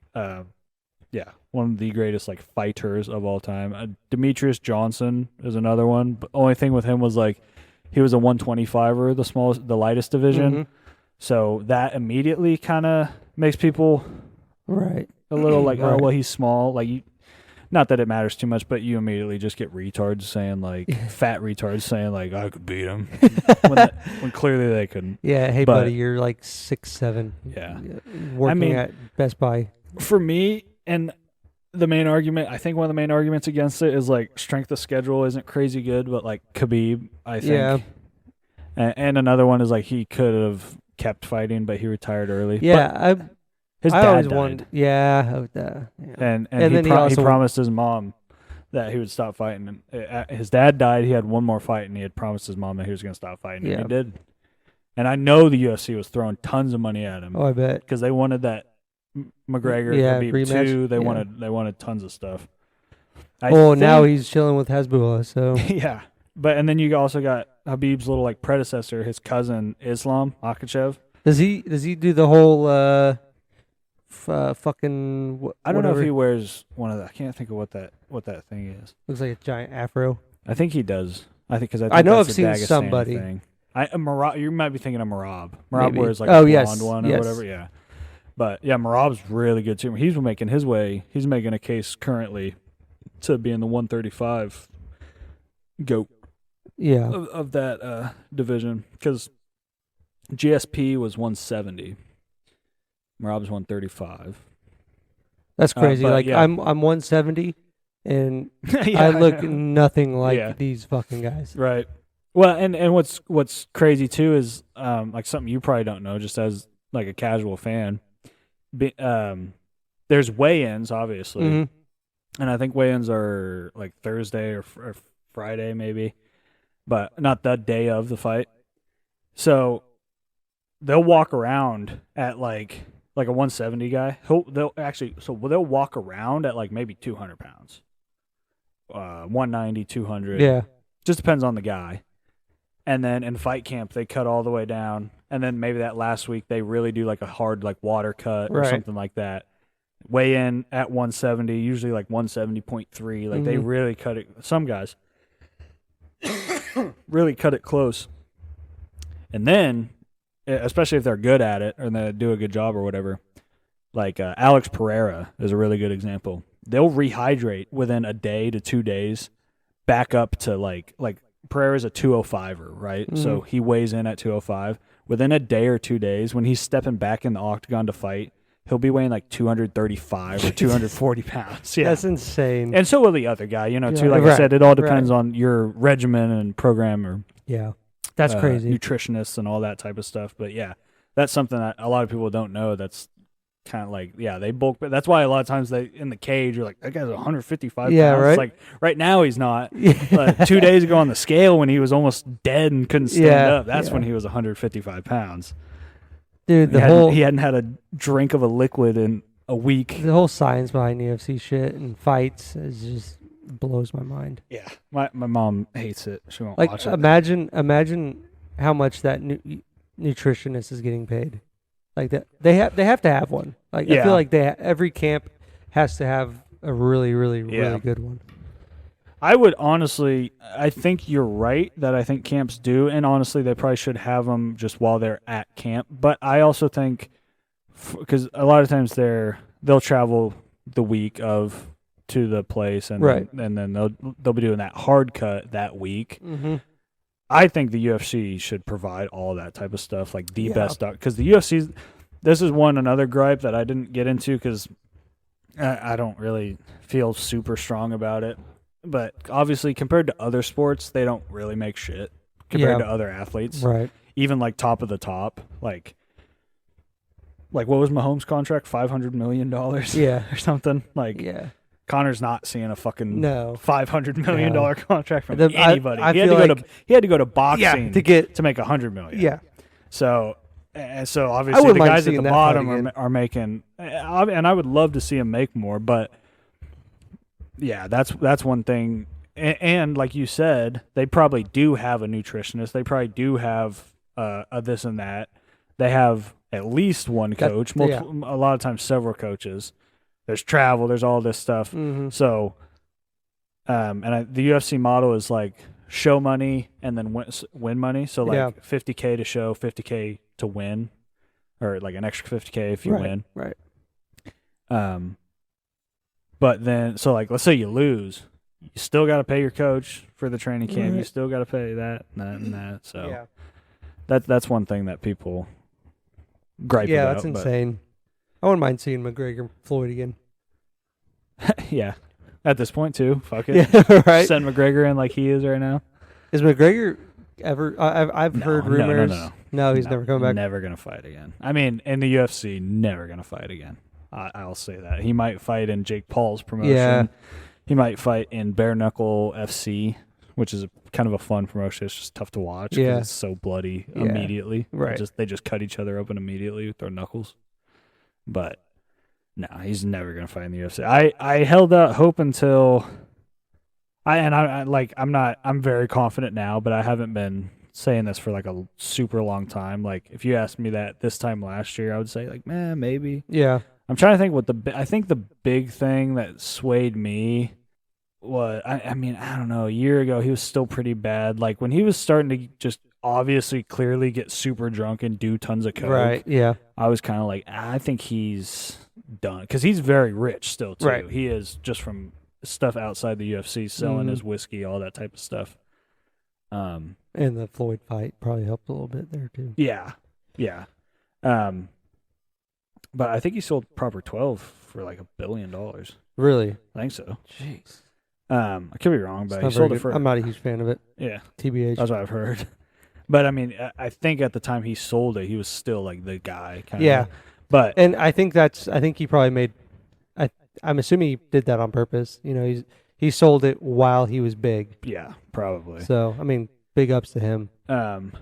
one of the greatest like fighters of all time. Demetrius Johnson is another one. But only thing with him was like he was a 125er, the lightest division. Mm-hmm. So that immediately kind of makes people a little like, oh well, he's small. Like not that it matters too much, but you immediately just get retards saying like fat retards saying like I could beat him when clearly they couldn't. Yeah, hey buddy, you're like 6'7". Yeah, working at Best Buy. For me, and the main argument, I think one of the main arguments against it is like strength of schedule isn't crazy good, but like Khabib, I think. Yeah. And another one is like he could have kept fighting, but he retired early. Yeah, His I dad always died. wanted. Yeah, And then he promised his mom that he would stop fighting. And his dad died. He had one more fight, and he had promised his mom that he was going to stop fighting. Yeah. And he did. And I know the UFC was throwing tons of money at him Oh, I bet. because they wanted that McGregor Khabib rematch. 2. They Yeah. wanted tons of stuff. Now he's chilling with Hezbollah. So yeah. But and then you also got Khabib's little like predecessor, his cousin Islam Makhachev. does he do the whole fucking? I don't know if whatever? he wears one of the. I can't think of what that thing is. Looks like a giant afro. I think he does. I think because I know that's I've the seen Dagestani somebody. Thing. You might be thinking of Marab. Marab Maybe. wears like Oh, a yes, blonde one or yes. whatever. Yeah, but yeah, Marab's really good too. He's making his way. He's making a case currently to be in the 135 GOAT Yeah. of that division because GSP was 170. Marab's 135. That's crazy. but Like yeah. I'm 170, and Yeah, I look know. nothing like Yeah. these fucking guys. Right. Well, and what's crazy too is like something you probably don't know, just as like a casual fan. There's weigh-ins, obviously, Mhm. and I think weigh-ins are like Thursday or Friday, maybe, but not the day of the fight. So they'll walk around at like a 170 guy. They'll walk around at like maybe 200 pounds, 190, 200. Yeah. Just depends on the guy. And then in fight camp, they cut all the way down. And then maybe that last week, they really do like a hard like water cut or Right. something like that. Weigh in at 170, usually like 170.3. Like they Mhm. really cut it. Some guys really cut it close. And then, especially if they're good at it or they do a good job or whatever, like Alex Pereira is a really good example. They'll rehydrate within a day to 2 days back up to like Pereira's a 205er, right? Mhm. So he weighs in at 205. Within a day or 2 days, when he's stepping back in the octagon to fight, he'll be weighing like 235 or 240 pounds. Yeah. That's insane. And so will the other guy, too. Yeah, Like I right, said, it all depends on your regimen and program or Yeah. That's crazy. nutritionists and all that type of stuff. But yeah, that's something that a lot of people don't know. That's kind of like, yeah, they bulk. But that's why a lot of times they in the cage, you're like, that guy's 155 Yeah, pounds. right. It's like right now he's not. Yeah. But 2 days ago on the scale when he was almost dead and couldn't stand Yeah, up, that's yeah. when he was 155 pounds. Dude, He hadn't had a drink of a liquid in a week. the whole science behind UFC shit and fights is just blows my mind. Yeah, my mom hates it. She won't Like watch it. imagine how much that nutritionist is getting paid. Like that they have to have one. Like I Yeah. feel like every camp has to have a really really good one. I would honestly, I think you're right that I think camps do, and honestly, they probably should have them just while they're at camp. But I also think, because a lot of times they'll travel the week of to the place, and Right. then they'll be doing that hard cut that week. Mm-hmm. I think the UFC should provide all that type of stuff, like the Yeah. best doc. Because the UFC, this is another gripe that I didn't get into because I don't really feel super strong about it. But obviously, compared to other sports, they don't really make shit compared Yeah. to other athletes. Right. Even like top of the top, like what was Mahomes' contract? $500 million, Yeah. or something. Like Yeah. Connor's not seeing a fucking No. $500 million No. contract from I anybody. feel he had to go to Yeah. boxing To get to make $100 million. yeah. So obviously wouldn't the mind guys at seeing the that bottom fight again. are making, and I would love to see him make more. But yeah, that's one thing. And like you said, they probably do have a nutritionist. They probably do have a this and that. They have at least one coach. A lot of times, several coaches. There's travel. There's all this stuff. Mm-hmm. So, the UFC model is like show money and then win money. So like $50K to show, $50K to win, or like an extra $50K if you win. Right. But then, so like, let's say you lose, you still got to pay your coach for the training camp. Right. You still got to pay that and that and that. So Yeah. that's one thing that people gripe Yeah, about. that's but- insane. I wouldn't mind seeing McGregor Floyd again. Yeah. At this point, too. Fuck it. Yeah, right. Send McGregor in like he is right now. Is McGregor ever? I've heard rumors. No, he's never coming back. Never gonna fight again. I mean, in the UFC, never gonna fight again. I'll say that. He might fight in Jake Paul's promotion. Yeah. He might fight in Bare Knuckle FC, which is kind of a fun promotion. It's just tough to watch because it's so bloody immediately. Right. They just cut each other open immediately with their knuckles. But no, he's never gonna fight in the UFC. I held out hope until I'm very confident now, but I haven't been saying this for like a super long time. Like if you asked me that this time last year, I would say like, man, maybe. Yeah. I'm trying to think I think the big thing that swayed me was, I mean, I don't know, a year ago he was still pretty bad. Like when he was starting to just obviously clearly get super drunk and do tons of coke. Right, yeah. I was kind of like, I think he's done. Because he's very rich still, too. Right. He is just from stuff outside the UFC, selling his whiskey, all that type of stuff. And the Floyd fight probably helped a little bit there, too. Yeah, yeah. But I think he sold Proper 12 for like $1 billion. Really? I think so. Jeez. I could be wrong, but he sold it for. I'm not a huge fan of it. Yeah. TBH. That's what I've heard. But I mean, I think at the time he sold it, he was still like the guy. Kind Yeah. of. But and I think he probably made. I'm assuming he did that on purpose. You know, he sold it while he was big. Yeah, probably. So I mean, big ups to him. But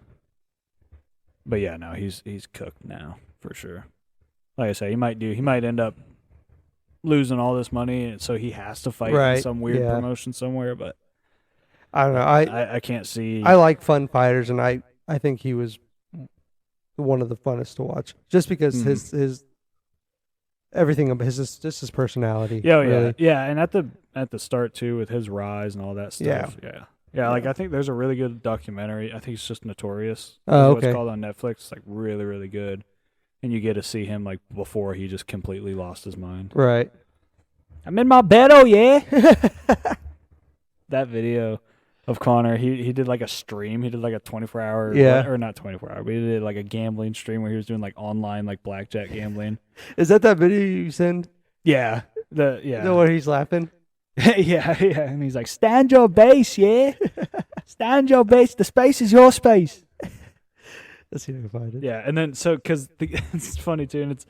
yeah, no, he's cooked now for sure. Like I say, he might end up losing all this money, and so he has to fight in some weird promotion somewhere. But I don't know. I can't see. I like fun fighters, and I think he was one of the funnest to watch, just because his everything of his personality. Yeah, really. yeah, and at the start too, with his rise and all that stuff. Yeah. Like I think there's a really good documentary. I think it's just Notorious. Oh, What okay. it's called on Netflix. It's like really, really good, and you get to see him like before he just completely lost his mind. Right. I'm in my bed, oh yeah. That video of Connor, he did like a stream. He did like a 24-hour, or not 24-hour, but he did like a gambling stream where he was doing like online like blackjack gambling. Is that video you send? Yeah, The one he's laughing. yeah, and he's like, stand your base, yeah, stand your base. The space is your space. Let's see if I can find it. Yeah, and then because it's funny too, and it's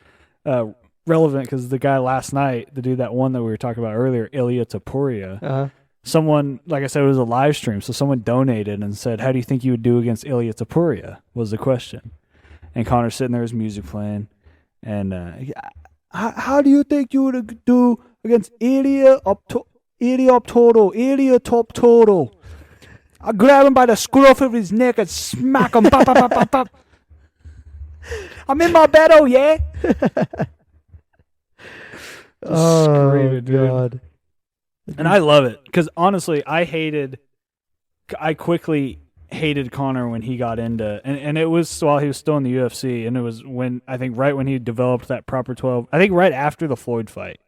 relevant because the guy last night, the dude that one that we were talking about earlier, Ilya Topuria. Someone, like I said, it was a live stream, so someone donated and said, how do you think you would do against Ilya Topuria, was the question. And Connor's sitting there, his music playing, and how do you think you would do against Ilya Top Total? I grab him by the scruff of his neck and smack him. Pop, pop, pop, pop, pop. I'm in my bed, oh yeah. Oh, God. And I love it because honestly, I quickly hated Connor when he got into, and it was while he was still in the UFC, and it was right when he developed that Proper 12. I think right after the Floyd fight,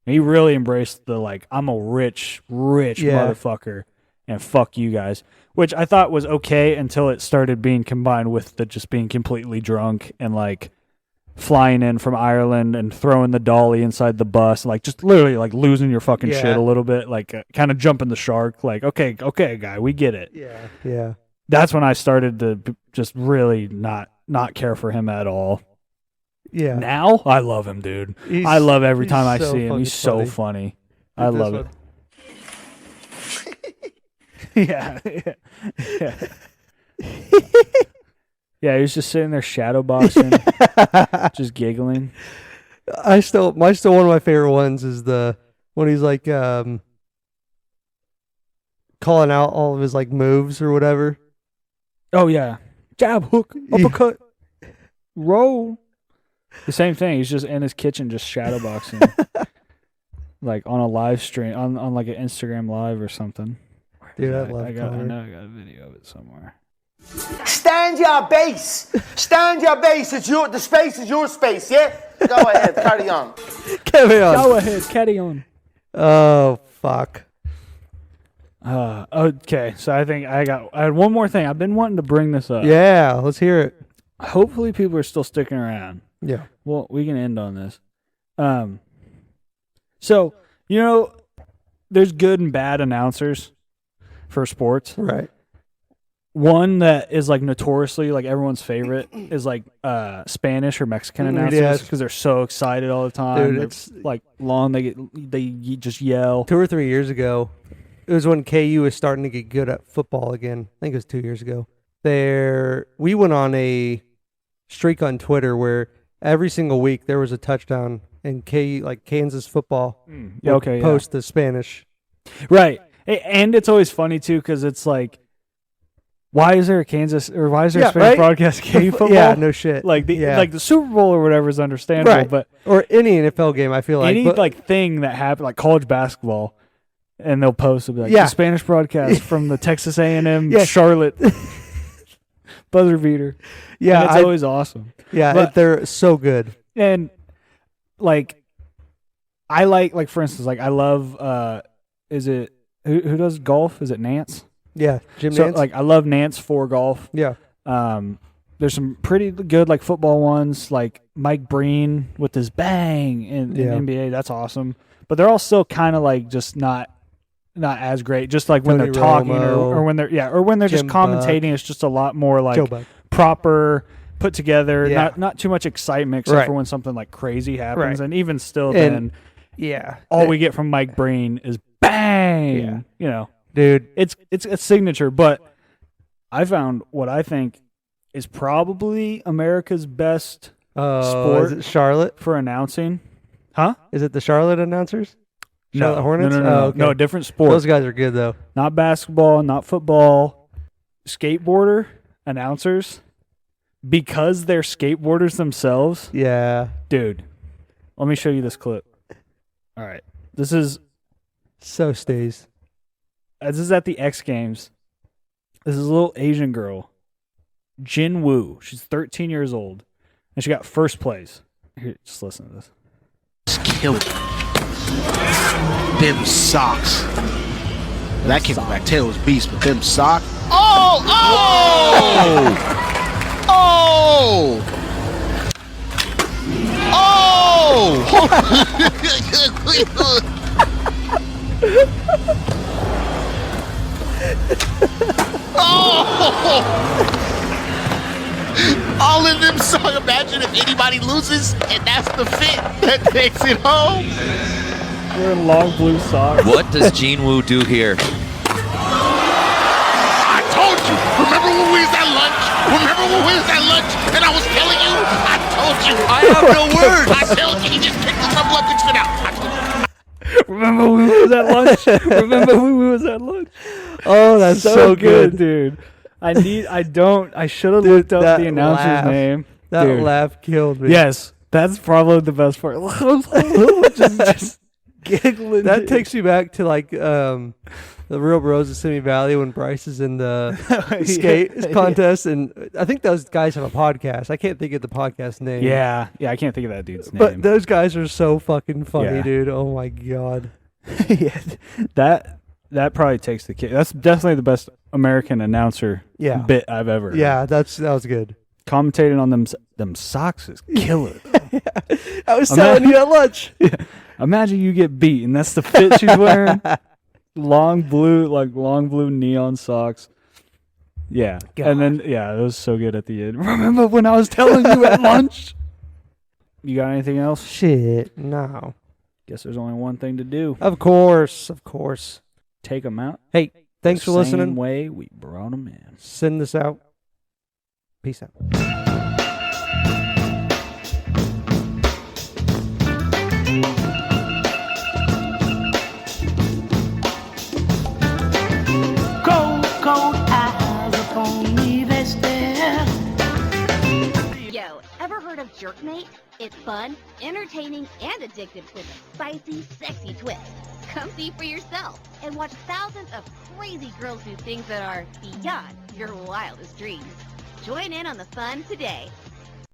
he really embraced the like, I'm a rich motherfucker, and fuck you guys, which I thought was okay until it started being combined with the just being completely drunk and like flying in from Ireland and throwing the dolly inside the bus, like just literally like losing your fucking shit a little bit, like kind of jumping the shark, like okay guy, we get it. Yeah. That's when I started to just really not care for him at all. Yeah. Now I love him, dude. I love every time I see him. He's so funny. I love it. Yeah. Yeah, he was just sitting there shadow boxing, just giggling. Still one of my favorite ones is the when he's like calling out all of his like moves or whatever. Oh yeah, jab, hook, uppercut, roll. The same thing. He's just in his kitchen, just shadow boxing, like on a live stream, on like an Instagram live or something. Dude, I know I got a video of it somewhere. Stand your base. Stand your base. The space is your space, yeah? Go ahead, carry on. Go ahead, carry on. Oh, fuck. Okay, so I think I had one more thing. I've been wanting to bring this up. Yeah, let's hear it. Hopefully people are still sticking around. Yeah. Well, we can end on this. So You know, there's good and bad announcers for sports. Right. One that is like notoriously like everyone's favorite is like Spanish or Mexican announcers because they're so excited all the time. Dude, it's like long. They just yell. 2 or 3 years ago, it was when KU was starting to get good at football again. I think it was 2 years ago. We went on a streak on Twitter where every single week there was a touchdown and Kansas football post the Spanish. Right. And it's always funny too because it's like, why is there a Spanish broadcast KU football? Yeah, no shit. Like the Super Bowl or whatever is understandable, right. But or any NFL game, I feel like any thing that happened, like college basketball, and they'll post the Spanish broadcast from the Texas A&M Charlotte buzzer beater. Yeah, and it's always awesome. Yeah, but they're so good. And I like for instance, I love. Is it who does golf? Is it Nance? Yeah, Jim Nance. I love Nance for golf. Yeah. There's some pretty good football ones, like Mike Breen with his bang in NBA. That's awesome. But they're all still kind of just not as great. Just like when Tony they're talking Romo, or when they're just commentating. It's just a lot more proper, put together. Yeah. Not too much excitement except for when something crazy happens. Right. And even still, then all we get from Mike Breen is bang. Yeah. You know. Dude, it's a signature, but I found what I think is probably America's best sport. Is it Charlotte for announcing? Huh? Is it the Charlotte announcers? Charlotte Hornets? No. Okay. No, different sport. Those guys are good though. Not basketball, not football. Skateboarder announcers, because they're skateboarders themselves. Yeah, dude. Let me show you this clip. All right, this is so stays. This is at the X Games. This is a little Asian girl, Jin Woo. She's 13 years old, and she got first place. Here, just listen to this. It's killed. Them socks. That came back. Tail was beast, but them socks. Oh! Oh! All in them song. Imagine if anybody loses and that's the fit that takes it home. We're in long blue socks. What does Jin Woo do here? I told you. Remember when we was at lunch? And I was telling you? I told you. I have no words. I told you. He just kicked the double up and spit out. Remember when we was at lunch? Oh, that's so good, dude. I should have looked up the announcer's name. That laugh killed me. Yes, that's probably the best part. just giggling. That takes me back to the Real Bros of Simi Valley when Bryce is in the skate contest, and I think those guys have a podcast. I can't think of the podcast name. Yeah, I can't think of that dude's name. But those guys are so fucking funny, dude. Oh my god. Yeah, that probably takes the cake. That's definitely the best American announcer bit I've ever heard. Yeah, that was good. Commentating on them socks is killer. I was telling you at lunch. Yeah. Imagine you get beat, and that's the fit she's wearing. long blue neon socks. Yeah. God. And then it was so good at the end. Remember when I was telling you at lunch? You got anything else? Shit, no. Guess there's only one thing to do. Of course. Take them out. Hey, thanks for listening. Same way we brought them in. Send this out. Peace out. Cold eyes upon me, they stare. Yo, ever heard of Jerkmate? It's fun, entertaining, and addictive with a spicy, sexy twist. Come see for yourself and watch thousands of crazy girls do things that are beyond your wildest dreams. Join in on the fun today